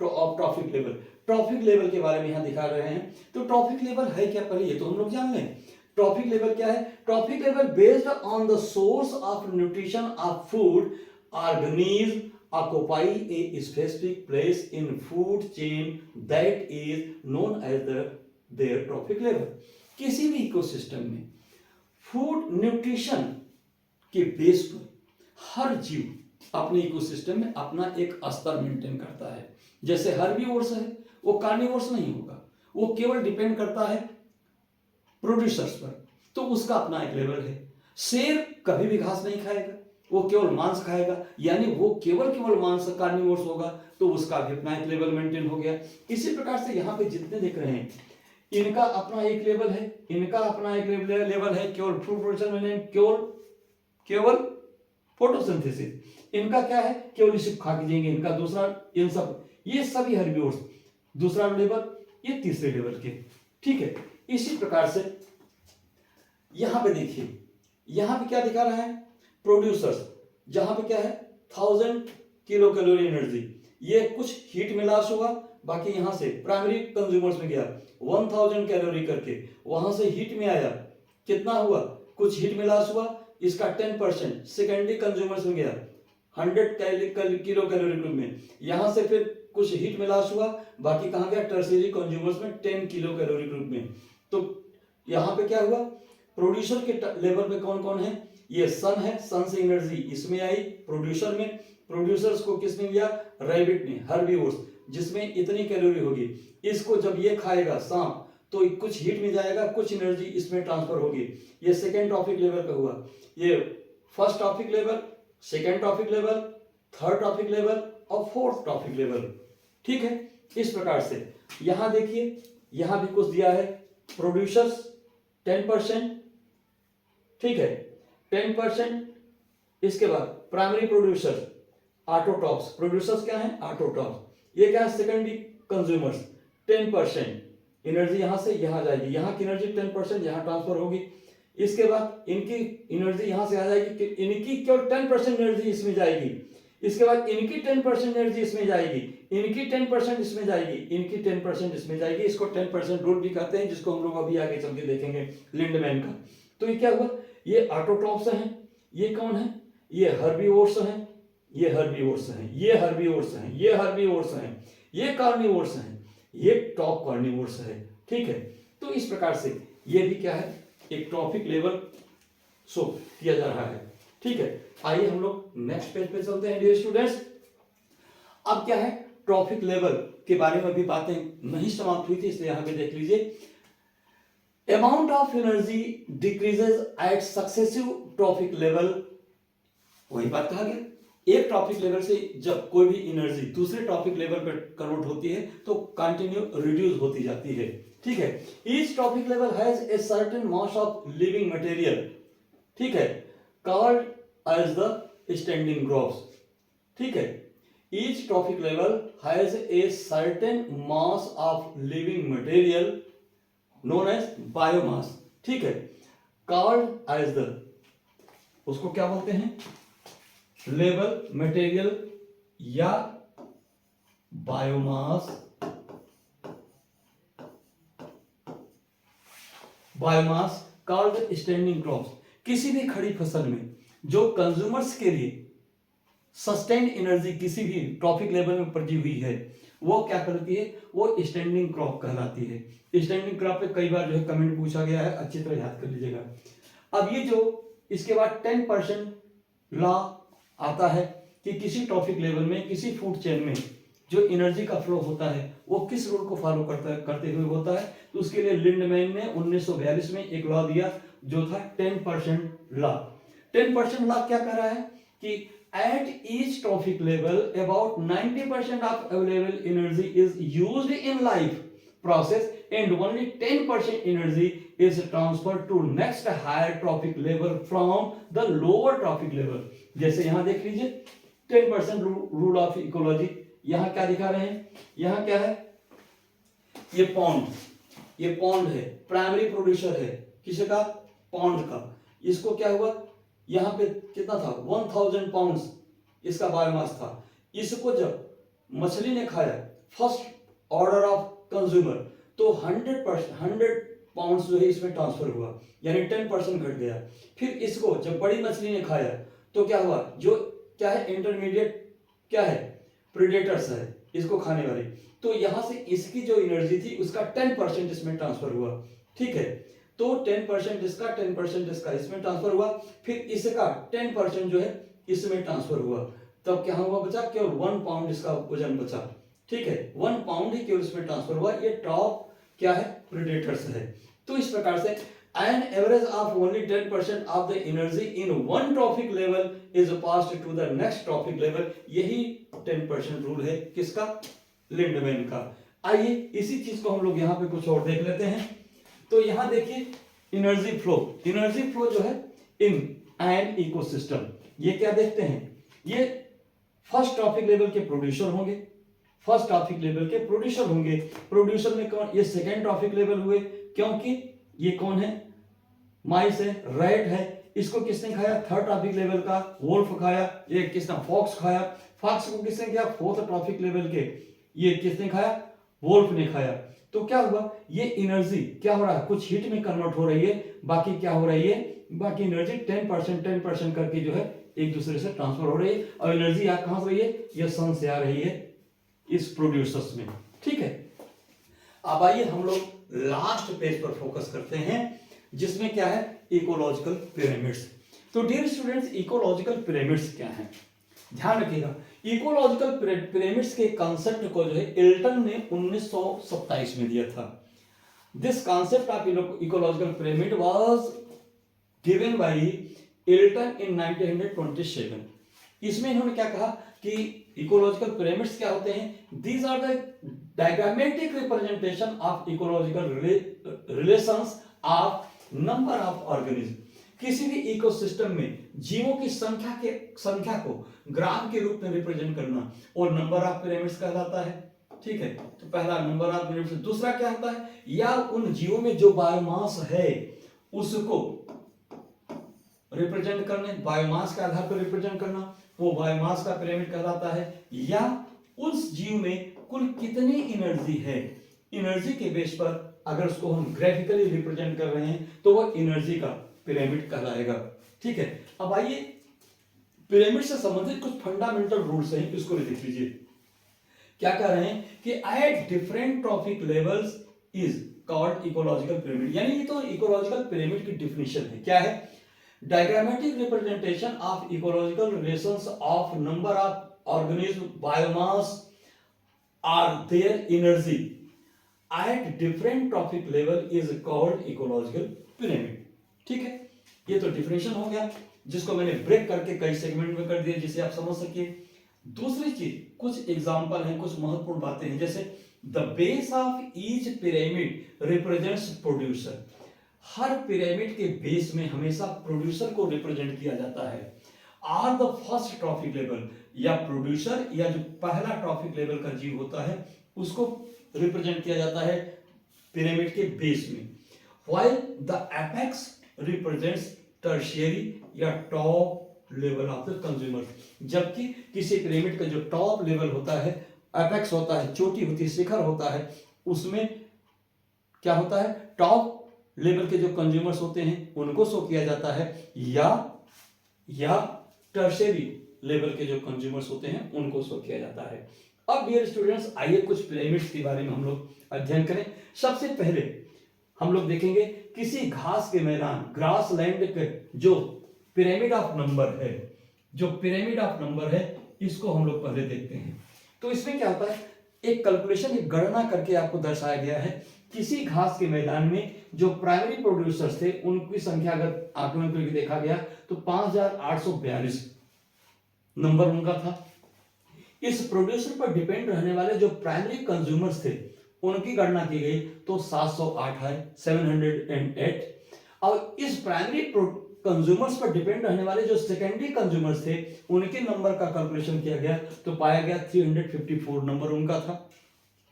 of trophic level, trophic level के बारे में यहाँ दिखा रहे हैं। तो ट्रॉफिक लेवल है क्या, पहले ये तो हम लोग जान लें। ट्रॉफिक लेवल क्या है, trophic level based on the source of nutrition of food organism occupy a specific place in food chain that is known as their trophic level। किसी भी इकोसिस्टम में फूड न्यूट्रिशन के बेस पर हर जीव अपने ecosystem में अपना एक स्तर मेंटेन करता है। जैसे हर्बीवोर्स है, वो कार्निवोर्स नहीं होगा, वो केवल डिपेंड करता है प्रोड्यूसर्स पर, तो उसका अपना एक लेवल है। शेर कभी भी घास नहीं खाएगा, वो केवल मांस खाएगा, यानी वो केवल मांस कार्निवोर्स होगा, तो उसका भी अपना एक लेवल मेंटेन हो गया। इसी प्रकार से यहाँ पे जितने देख रहे हैं इनका अपना एक लेवल है, इनका अपना एक लेवल है, केवल फूड प्रोडक्शन में, केवल फोटोसिंथेसिस। इनका क्या है, केवल इसे खा के जाएंगे, इनका दूसरा, इन सब ये सभी हर्बिवोर्स दूसरा लेवल, ये तीसरे लेवल के, ठीक है। इसी प्रकार से यहां पे देखिए, यहां पे क्या दिखा रहा है, प्रोड्यूसर्स, जहां पे क्या है 1000 किलो कैलोरी एनर्जी, ये कुछ हीट में लॉस हुआ, बाकी यहां से प्राइमरी कंज्यूमर्स में गया 1000 कैलोरी करके, वहां से हीट में आया, कितना हुआ, कुछ हीट में लॉस हुआ, इसका 10% सेकेंडरी कंज्यूमर्स में गया 100 किलो कैलोरी में, यहां से फिर कुछ हीट में लॉस हुआ, बाकी कहां गया, टर्शियरी कंज्यूमर्स में 10 किलो कैलोरी ग्रुप में। तो यहां पे क्या हुआ, प्रोड्यूसर के लेवल पे कौन कौन है, ये सन है, सन से एनर्जी इसमें आई प्रोड्यूसर में, प्रोड्यूसर्स को किसने लिया, रैबिट ने, हर्बीवोर्स, जिसमें इतनी कैलोरी होगी, इसको जब ये खाएगा सांप, तो कुछ हीट में जाएगा, कुछ एनर्जी इसमें ट्रांसफर होगी। ये सेकेंड ट्रॉफिक लेवल पे हुआ, ये first trophic level, second trophic level, third trophic level और फोर्थ ट्रॉफिक लेवल, ठीक है। इस प्रकार से यहां देखिए, यहां भी कुछ दिया है, प्रोड्यूसर्स 10%, ठीक है, 10%, इसके बाद प्राइमरी प्रोड्यूसर ऑटोट्रॉप्स, प्रोड्यूसर्स क्या है, ऑटोट्रॉप्स, ये क्या है, सेकेंडरी कंज्यूमर्स 10%, एनर्जी यहां से यहां जाएगी, यहां की एनर्जी 10% यहां ट्रांसफर होगी, इसके बाद इनकी एनर्जी यहां से आ जाएगी, इनकी केवल 10% एनर्जी इसमें जाएगी, इसके बाद इनकी 10% एनर्जी इसमें जाएगी, इनकी 10% इसमें जाएगी, इनकी 10% इसमें जाएगी। इसको 10% रूल भी कहते हैं, जिसको हम लोग अभी आगे चल के देखेंगे लिंडमैन का। तो ये क्या हुआ, ये ऑटोट्रॉप्स हैं, ये कौन है, ये हर्बीवोर्स हैं, ये हर्बीवोर्स हैं, ये हर्बीवोर्स हैं, ये हर्बीवोर्स हैं, ये कार्निवोर्स हैं, ये टॉप कार्निवोर्स है, ठीक है। तो इस प्रकार से ये भी क्या है, एक ट्रॉफिक लेवल शो किया जा रहा है, ठीक है। आइए हम लोग नेक्स्ट पेज पे चलते हैं डियर स्टूडेंट्स। अब क्या है, ट्रॉफिक लेवल के बारे में भी बातें नहीं समाप्त हुई थी, इसलिए यहां पे देख लीजिए, amount of energy decreases at successive trophic level, वही बात कहा गया, एक ट्रॉफिक लेवल से जब कोई भी एनर्जी दूसरे ट्रॉफिक लेवल पर कन्वर्ट होती है तो कंटिन्यू रिड्यूस होती जाती है, ठीक है। Each trophic level has a certain mass of living material, ठीक है, called as the standing groves, ठीक है। Each trophic level has a certain mass of living material known as biomass, ठीक है, कॉल्ड एज द, उसको क्या बोलते हैं, लेवल मटेरियल या biomass, biomass called standing crops. किसी भी खड़ी फसल में जो कंज्यूमर्स के लिए सस्टेन एनर्जी किसी भी ट्रॉफिक लेवल में पड़ी हुई है, वो क्या करती है, वो स्टैंडिंग क्रॉप कहलाती है। स्टैंडिंग क्रॉप पे कई बार जो है कमेंट पूछा गया है, अच्छी तरह याद कर लीजिएगा। अब ये जो इसके बाद 10% लॉ आता है कि किसी ट्रॉफिक लेवल में, किसी फूड चेन में जो एनर्जी का फ्लो होता है वो किस रूल को फॉलो करते हुए होता है। तो उसके लिए लिंडमैन ने 1942 में एक लॉ दिया जो था 10% लॉ। 10% लॉ क्या कह रहा है कि at each trophic level about 90% of available energy is used in life process and only 10% energy is transferred to next higher trophic level from the lower trophic level। जैसे यहां देख लीजिए 10% रूल ऑफ इकोलॉजी, यहां क्या दिखा रहे हैं, यहां क्या है, ये पॉन्ड है, प्राइमरी प्रोड्यूसर है किसका, पॉन्ड का। इसको क्या हुआ, यहां पे कितना था 1000 पाउंड्स इसका बायोमास था। इसको जब मछली ने खाया फर्स्ट ऑर्डर ऑफ कंज्यूमर, तो 100 पाउंड्स जो है इसमें ट्रांसफर हुआ, यानी 10% घट गया। फिर इसको जब बड़ी मछली ने खाया तो क्या हुआ, जो क्या है इंटरमीडिएट क्या है, प्रेडेटर्स है इसको खाने वाले, तो यहां से इसकी जो एनर्जी थी उसका 10% इसमें ट्रांसफर हुआ। ठीक है, तो 10% इसका 10% इसका इसमें ट्रांसफर हुआ, फिर इसका 10% जो है इसमें ट्रांसफर हुआ, तब क्या हुआ बचा, केवल 1 पाउंड इसका वजन बचा। ठीक है, 1 पाउंड ही केवल इसमें ट्रांसफर हुआ। ये टॉप क्या है, प्रेडेटर्स है। तो इस प्रकार से an average of only 10% of the energy in one trophic level is passed to the next trophic level। यही 10% रूल है किसका, लिंडमैन का। आइए इसी चीज को हम लोग यहाँ पे कुछ और देख लेते हैं। तो यहाँ देखिए एनर्जी फ्लो जो है इन एन इकोसिस्टम, ये क्या देखते हैं, ये फर्स्ट ट्रॉफिक लेवल के प्रोड्यूसर होंगे, फर्स्ट ट्रॉफिक लेवल के प्रोड्यूसर होंगे। प्रोड्यूसर में कौन, ये सेकेंड ट्रॉफिक लेवल हुए, क्योंकि ये कौन है, माइस है, रैट है, इसको किसने खाया, थर्ड ट्रॉफिक लेवल का वोल्फ खाया, ये किसने, फॉक्स खाया, फॉक्स को किसने किया, फोर्थ ट्रॉफिक लेवल के, ये किसने खाया, वोल्फ ने खाया। तो क्या हुआ, ये एनर्जी क्या हो रहा है, कुछ हीट में कन्वर्ट हो रही है, बाकी क्या हो रही है, बाकी एनर्जी 10% करके जो है एक दूसरे से ट्रांसफर हो रही है। और एनर्जी यहाँ कहां से रही है, ये सन से आ रही है इस प्रोड्यूसर्स में। ठीक है, अब आइए हम लोग लास्ट पेज पर फोकस करते हैं जिसमें क्या है, इकोलॉजिकल पिरामिड्स। तो डियर स्टूडेंट्स, इकोलॉजिकल पिरामिड्स क्या है, ध्यान रखिएगा। इकोलॉजिकल पिरामिड्स के कॉन्सेप्ट को जो है एल्टन ने 1927 में दिया था। This concept of ecological pyramid was given by Elton in 1927। इसमें इन्होंने क्या कहा कि इकोलॉजिकल पिरामिड्स क्या होते हैं, these are the diagrammatic representation of ecological relations of number of organism. किसी भी इकोसिस्टम में जीवों की संख्या को ग्राफ के रूप में रिप्रेजेंट करना और नंबर ऑफ पिरामिड्स कहलाता है। ठीक है, तो पहला नंबर ऑफ पिरामिड्स, दूसरा क्या होता है, या उन जीवों में जो बायोमास है उसको रिप्रेजेंट करने, बायोमास के आधार पर रिप्रेजेंट करना, वो बायोमास का पिरामिड कहलाता है। या उस जीव में कुल कितनी एनर्जी है, एनर्जी के बेस पर अगर उसको हम ग्राफिकली रिप्रेजेंट कर रहे हैं तो वो एनर्जी का पिरामिड कहलाएगा। ठीक है, अब आइए पिरामिड से संबंधित कुछ फंडामेंटल रूल्स हैं, इसको देख लीजिए। क्या कह रहे हैं कि eight different trophic levels is called ecological pyramid, यानी ये तो इकोलॉजिकल पिरामिड की डिफिनेशन है। क्या है, diagrammatic representation of ecological relations of number of organism, biomass और their energy at different trophic level is called ecological pyramid. ठीक है, ये तो डिफिनेशन हो गया जिसको मैंने ब्रेक करके कई सेगमेंट में कर दिया जिसे आप समझ सकिए। दूसरी चीज, कुछ एग्जांपल हैं, कुछ महत्वपूर्ण बातें हैं, जैसे the base of each pyramid represents producer. हर पिरामिड के बेस में हमेशा प्रोड्यूसर को रिप्रेजेंट किया जाता है। Are the first trophic level, या प्रोड्यूसर या जो पहला ट्रॉफिक लेवल का जीव होता है उसको रिप्रेजेंट किया जाता है पिरामिड के बेस में। While the apex represents tertiary या top level of the consumer. जबकि किसी पिरामिड का जो टॉप लेवल होता है, एपेक्स होता है, चोटी होती है, शिखर होता है, उसमें क्या होता है, टॉप लेवल के जो कंज्यूमर्स होते हैं उनको शो किया जाता है, या टर्शियरी लेवल के जो कंज्यूमर्स होते हैं उनको शो किया जाता है। अब डियर स्टूडेंट्स, आइए कुछ पिरामिड्स के बारे में हम लोग अध्ययन करें। सबसे पहले हम लोग देखेंगे किसी घास के मैदान, ग्रास लैंड के जो पिरामिड ऑफ नंबर है, जो पिरामिड ऑफ नंबर है, इसको हम लोग पहले देखते हैं। तो इसमें क्या होता है, एक कैलकुलेशन, एक गणना करके आपको दर्शाया गया है। किसी घास के मैदान में जो प्राइमरी प्रोड्यूसर्स थे उनकी संख्या अगर आकलन करके देखा गया तो 5842 नंबर उनका था। इस प्रोड्यूसर पर डिपेंड रहने वाले जो प्राइमरी कंज्यूमर्स थे उनकी गणना की गई तो 708 है, 708। और इस प्राइमरी कंज्यूमर्स पर डिपेंड रहने वाले जो सेकेंडरी कंज्यूमर्स थे उनके नंबर का कैलकुलेशन किया गया तो पाया गया 354 नंबर उनका था।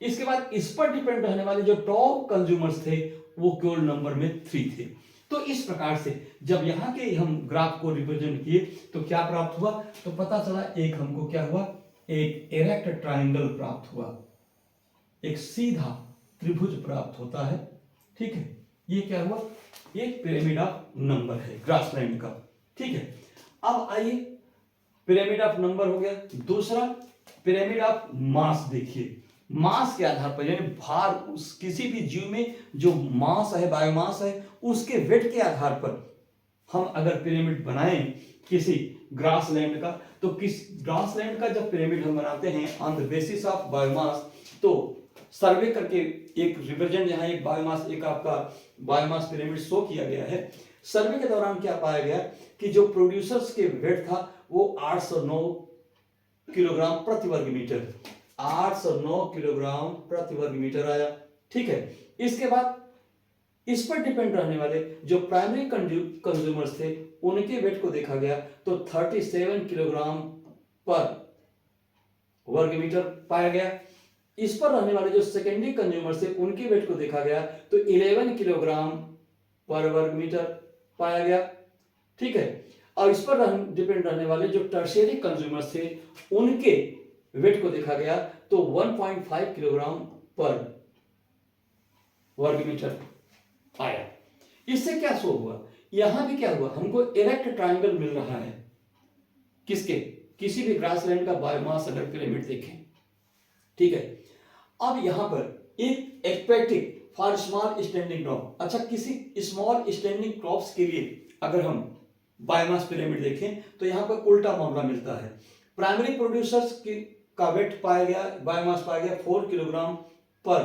इसके बाद इस पर डिपेंड रहने वाले जो टॉप कंज्यूमर्स थे वो केवल नंबर में 3 थे। तो इस प्रकार से जब यहाँ के हम ग्राफ को रिप्रेजेंट किए तो क्या प्राप्त हुआ, तो पता चला एक हमको क्या हुआ, एक इरेक्ट ट्रायंगल प्राप्त हुआ, एक सीधा त्रिभुज प्राप्त होता है। ठीक है, ये क्या हुआ, एक पिरामिड ऑफ नंबर है ग्रासलैंड का। ठीक है, अब आइए पिरामिड ऑफ नंबर हो गया। दूसरा पिरामिड ऑफ मास देखिए। मास के आधार पर यानी भार, उस किसी भी जीव में जो मास है, बायोमास है, उसके वेट के आधार पर हम अगर पिरामिड बनाएं किसी ग्रासलैंड का, तो किस ग्रासलैंड का जब पिरामिड हम बनाते हैं on the basis of biomass, तो सर्वे करके एक रिप्रेजेंट, यहाँ एक बायोमास, एक आपका बायोमास पिरामिड शो किया गया है। सर्वे के दौरान क्या पाया गया कि जो प्रोड्यूसर्स के वेट था वो 809 किलोग्राम प्रति वर्ग मीटर, 809 किलोग्राम प्रति वर्ग मीटर आया। ठीक है, इसके बाद इस पर डिपेंड रहने वाले जो प्राइमरी कंज्यूमर्स थे उनके वेट को देखा गया तो 37 किलोग्राम पर वर्ग मीटर पाया गया। इस पर रहने वाले जो सेकेंडरी कंज्यूमर्स थे उनके वेट को देखा गया तो 11 किलोग्राम पर वर्ग मीटर पाया गया। ठीक है, और इस पर डिपेंड रहने वाले जो टर्शियरी कंज्यूमर्स थे उनके वेट को देखा गया तो 1.5 किलोग्राम पर वर्ग मीटर आया। इससे क्या शो हुआ, यहां भी क्या हुआ, हमको इरेक्ट ट्रायंगल मिल रहा है। किसके, किसी भी ग्रासलैंड का बायोमास अगर पिरामिड देखें। ठीक है, अब यहां पर एक aquatic for small standing crop, अच्छा किसी स्मॉल स्टैंडिंग क्रॉप्स के लिए अगर हम बायोमास पिरामिड देखें तो यहां पर उल्टा मामला मिलता है। प्राइमरी प्रोड्यूसर्स का वेट पाया गया, बायोमास पाया गया 4 किलोग्राम पर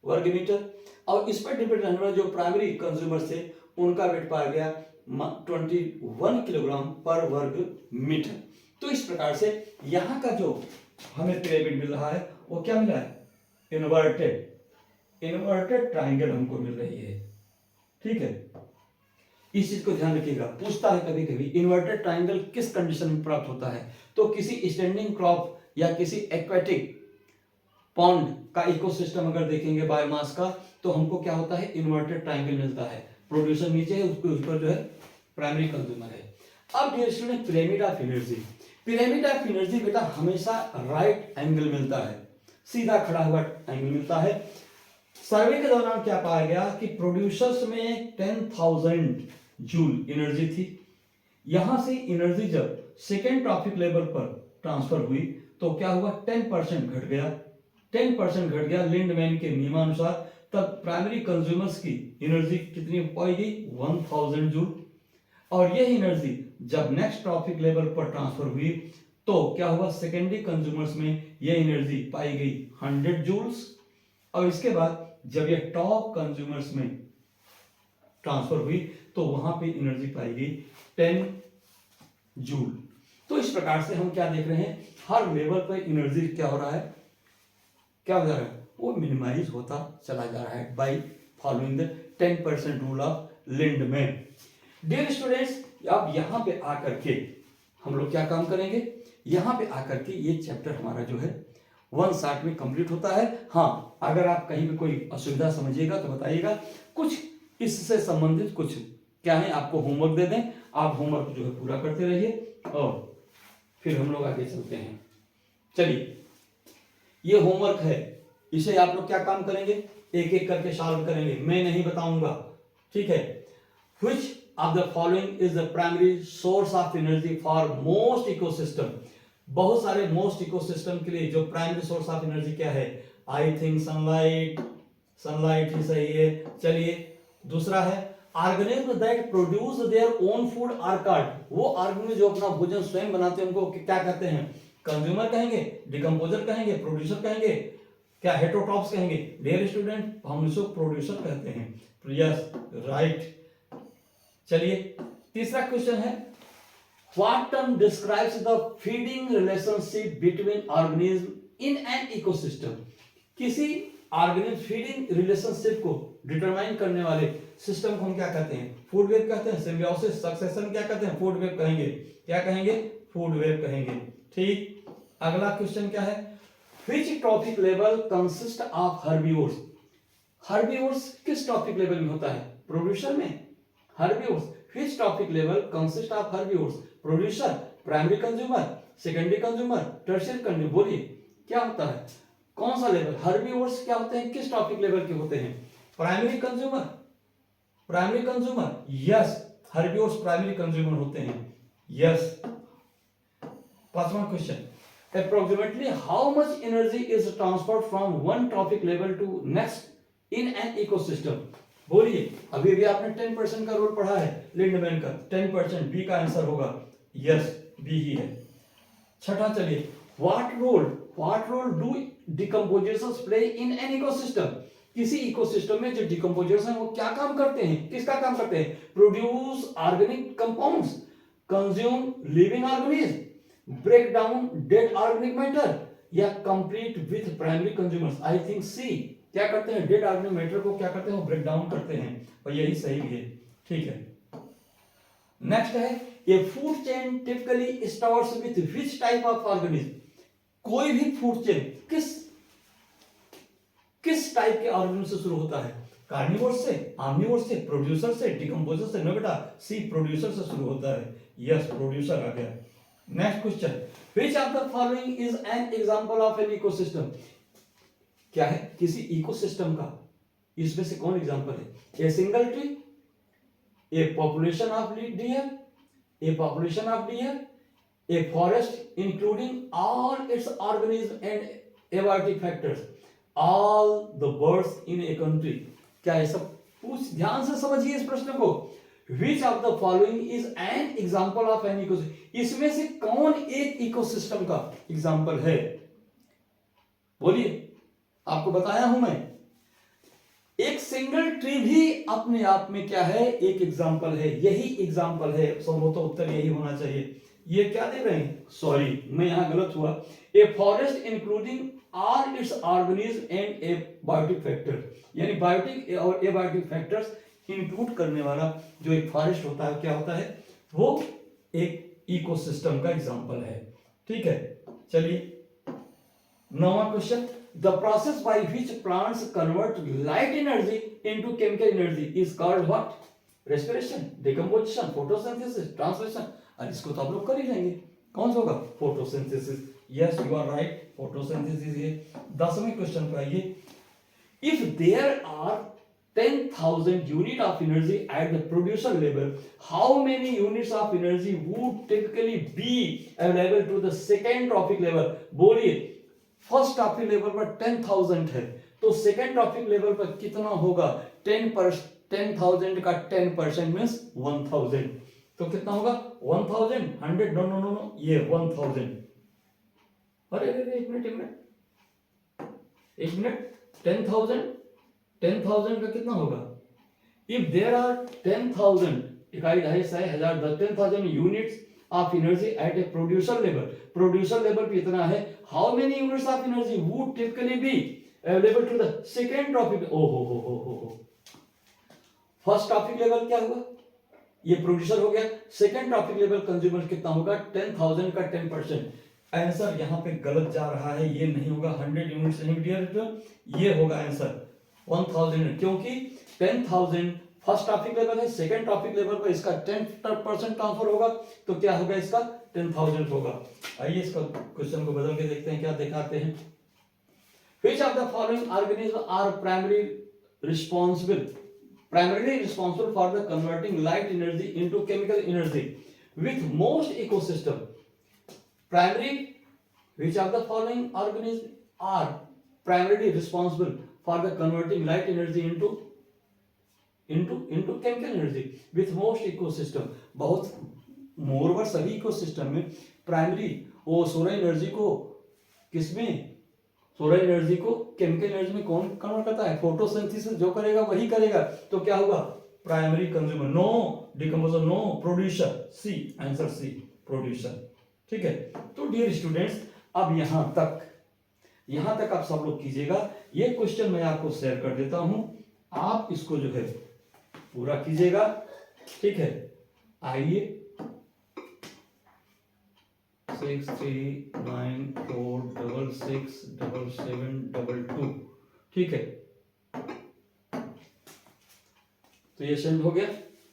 वर्ग मीटर, और इस पर डिपेंड रहने वाले जो प्राइमरी कंज्यूमर्स थे उनका वेट पाया गया 21 किलोग्राम पर वर्ग मीटर। तो इस प्रकार से यहाँ का जो हमें पिरामिड मिल रहा है वो क्या मिला है, इन्वर्टेड ट्राइंगल हमको मिल रही है। ठीक है, इस चीज को ध्यान रखिएगा, पूछता है कभी कभी इन्वर्टेड ट्राइंगल किस कंडीशन में प्राप्त होता है, तो किसी स्टैंडिंग क्रॉप या किसी एक्वेटिक पॉन्ड का इकोसिस्टम अगर देखेंगे बायोमास का तो हमको क्या होता है, इन्वर्टेड ट्राइंगल मिलता है। प्रोड्यूसर नीचे है, उसके ऊपर जो है प्राइमरी कंज्यूमर है। अब dear student, pyramid of energy, pyramid of energy बेटा हमेशा राइट एंगल मिलता है, सीधा खड़ा हुआ एंगल मिलता है। सर्वे के दौरान क्या पाया गया कि प्रोड्यूसर्स में 10,000 जूल एनर्जी थी। यहां से एनर्जी जब सेकेंड ट्रॉपिक लेवल पर ट्रांसफर हुई तो क्या हुआ, 10% घट गया, 10% घट गया लिंडमैन के नियमानुसार। तब प्राइमरी कंज्यूमर्स की एनर्जी कितनी पाई गई, 1000 जूल। और यह एनर्जी जब नेक्स्ट ट्रॉपिक लेवल पर ट्रांसफर हुई तो क्या हुआ, सेकेंडरी कंज्यूमर्स में यह एनर्जी पाई गई 100 जूल्स। और इसके बाद जब यह टॉप कंज्यूमर्स में ट्रांसफर हुई तो वहां पे एनर्जी पाई गई 10 जूल। तो इस प्रकार से हम क्या देख रहे हैं, हर लेवल पर एनर्जी क्या हो रहा है, क्या हो जा रहा है, वो मिनिमाइज होता चला जा रहा है by following the 10% rule of Lindeman. Dear students, अब यहाँ पे आकर के हम लोग क्या काम करेंगे, यहाँ पे आकर के ये चैप्टर हमारा जो है 1 शॉट में कंप्लीट होता है। हाँ, अगर आप कहीं भी कोई असुविधा समझिएगा तो बताइएगा, कुछ इससे संबंधित कुछ क्या है आपको होमवर्क दे दें, आप होमवर्क जो है पूरा करते रहिए और फिर हम लोग आगे चलते हैं। चलिए, ये होमवर्क है, इसे आप लोग क्या काम करेंगे, एक एक करके सॉल्व करेंगे, मैं नहीं बताऊंगा। ठीक है, which of the following is the primary source of energy for most ecosystem,
बहुत सारे मोस्ट इकोसिस्टम के लिए जो प्राइमरी सोर्स ऑफ एनर्जी क्या है, आई थिंक सनलाइट, सनलाइट ही सही है। चलिए दूसरा है organism that produce their own food are called, वो ऑर्गेनिज्म जो अपना भोजन स्वयं बनाते हैं उनको क्या कहते हैं, कंज्यूमर कहेंगे, डिकम्पोजर कहेंगे, प्रोड्यूसर कहेंगे, क्या हेटेरोट्रॉप्स कहेंगे। डियर स्टूडेंट हम इसको प्रोड्यूसर कहते हैं। Yes right. चलिए तीसरा क्वेश्चन है what term describes the feeding relationship between organism in an ecosystem, किसी ऑर्गेनिज्म फीडिंग रिलेशनशिप को डिटरमाइन करने वाले सिस्टम को हम क्या कहते हैं, फूड वेब कहते हैं। सिम्बियोसिस, सक्सेशन क्या कहते हैं, फूड वेब कहेंगे। क्या कहेंगे, फूड वेब कहेंगे। ठीक, अगला क्वेश्चन क्या है, which trophic level consist of herbivores, herbivores किस ट्रॉपिक लेवल में होता है, प्रोड्यूसर में। Herbivores, which trophic level consist of herbivores, producer, primary consumer, secondary consumer, tertiary consumer. बोलिए क्या होता है, कौन सा लेवल, हर्बिवोर्स क्या होते हैं, किस ट्रॉपिक लेवल के होते हैं, primary consumer, primary consumer. Yes, herbivores primary consumer होते हैं। यस। पांचवा question, approximately how much energy is transferred from one trophic level to next in an ecosystem। बोलिए अभी भी आपने 10% का रूल पढ़ा है लिंडमैन का, 10%, बी का आंसर होगा। यस बी ही है। छठा चलिए, what role do decompositions play in an ecosystem, किसी इकोसिस्टम में जो डिकम्पोजर्स हैं वो क्या काम करते हैं, किसका काम करते हैं, produce organic compounds, consume living organism, break down dead organic matter, या complete with primary consumers. I think C, क्या करते हैं, डेड ऑर्गेनिक मैटर को क्या करते हैं, ब्रेक डाउन करते हैं, और यही सही भी है। ठीक है। नेक्स्ट है, ए food chain typically starts with which type of organism, कोई भी फूड चेन किस टाइप के ऑर्गेनिज्म से शुरू होता है, कार्निवोर से, ऑमनिवोर से, प्रोड्यूसर से, डिकम्पोजर से। नो बेटा, सी प्रोड्यूसर से शुरू होता है। यस प्रोड्यूसर आ गया। Next question, which of the following is an example of an ecosystem, क्या है, किसी इकोसिस्टम का इसमें से कौन एग्जांपल है, a single tree, A population of dear, A population of dear, A forest including all its organism and abiotic factors, all the birds in a country. क्या है सब, पूछ ध्यान से समझिए इस प्रश्न को। Which of the following is an example of an ecosystem, इसमें से कौन एक इकोसिस्टम का एग्जाम्पल है, बोलिए। आपको बताया हूं मैं, एक सिंगल ट्री भी अपने आप में क्या है, एक एग्जाम्पल है, यही एग्जाम्पल है। संभवतः उत्तर यही होना चाहिए। ये क्या दे रहे हैं, सॉरी मैं यहां गलत हुआ, a forest including all its organism and a biotic factor, यानी बायोटिक और एबायोटिक फैक्टर्स इंक्लूड करने वाला जो एक फॉरेस्ट होता है, क्या होता है, वो एक इकोसिस्टम का एग्जांपल है। ठीक है। चलिए नौवां question, the process by which plants convert light energy into chemical energy is called what, respiration, decomposition, photosynthesis, translation. और इसको तो आप लोग कर ही लेंगे, कौन सा होगा, photosynthesis. Yes you are right, photosynthesis है। 10वें क्वेश्चन पर आइए, if there are 10,000 unit of energy at the producer level, how many units of energy would typically be available to the second trophic level। बोलिए first trophic level पर 10,000 है, तो second trophic level पर कितना होगा, 10,000 का 10% मीन्स 1000, तो कितना होगा 1000, 100, नो नो नो नो, ये 1000। अरे अरे एक मिनट 10,000 का कितना होगा, इफ देयर आर 10,000, इकाई ढाई सौ हजार 10,000 units of energy at a producer level, producer level पे इतना है, how many units of energy would typically be available to the second trophic. ओ हो फर्स्ट ट्रॉपिक लेवल क्या हुआ, ये प्रोड्यूसर हो गया, सेकंड ट्रॉपिक लेवल कंज्यूमर कितना होगा, 10,000 का 10%। आंसर यहां पे गलत जा रहा है, ये नहीं होगा 100 यूनिट्स नहीं डियर, ये होगा आंसर 1000, क्योंकि 10,000 फर्स्ट ट्रॉपिक लेवल है, सेकंड ट्रॉपिक लेवल पर इसका 10% ट्रांसफर होगा, तो क्या होगा, इसका 10,000 होगा। आइए इसका क्वेश्चन को बदल के देखते हैं क्या दिखाते हैं। Which of the following organisms are primarily responsible for the converting light energy into chemical energy with most ecosystem? Primary Which of the following organisms are primarily responsible for the converting light energy into chemical energy with most ecosystem? बहुत मोरवर सभी ecosystem में primary वो solar energy को किसमें, solar energy को chemical energy में कौन convert करता है? फोटोसिंथेसिस जो करेगा वही करेगा। तो क्या होगा? Primary consumer, no decomposer, no producer. C, answer C, producer. ठीक है। तो डियर स्टूडेंट्स, अब यहां तक आप सब लोग कीजिएगा। ये क्वेश्चन मैं आपको शेयर कर देता हूं, आप इसको जो है पूरा कीजिएगा। ठीक है। आइए 6394667722। ठीक है। तो ये सेंड हो गया।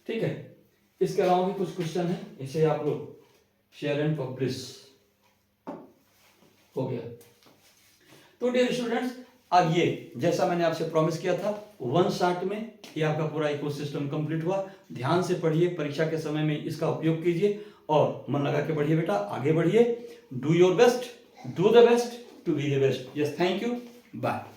ठीक है। इसके अलावा भी कुछ क्वेश्चन है, इसे आप लोग शेयर एंड पब्लिश हो गया। तो डियर स्टूडेंट्स, अब ये जैसा मैंने आपसे प्रॉमिस किया था, वन शॉट में ये आपका पूरा इकोसिस्टम कंप्लीट हुआ। ध्यान से पढ़िए, परीक्षा के समय में इसका उपयोग कीजिए और मन लगा के पढ़िए बेटा, आगे बढ़िए। Do your best, do the best to be the best. Yes, thank you, bye.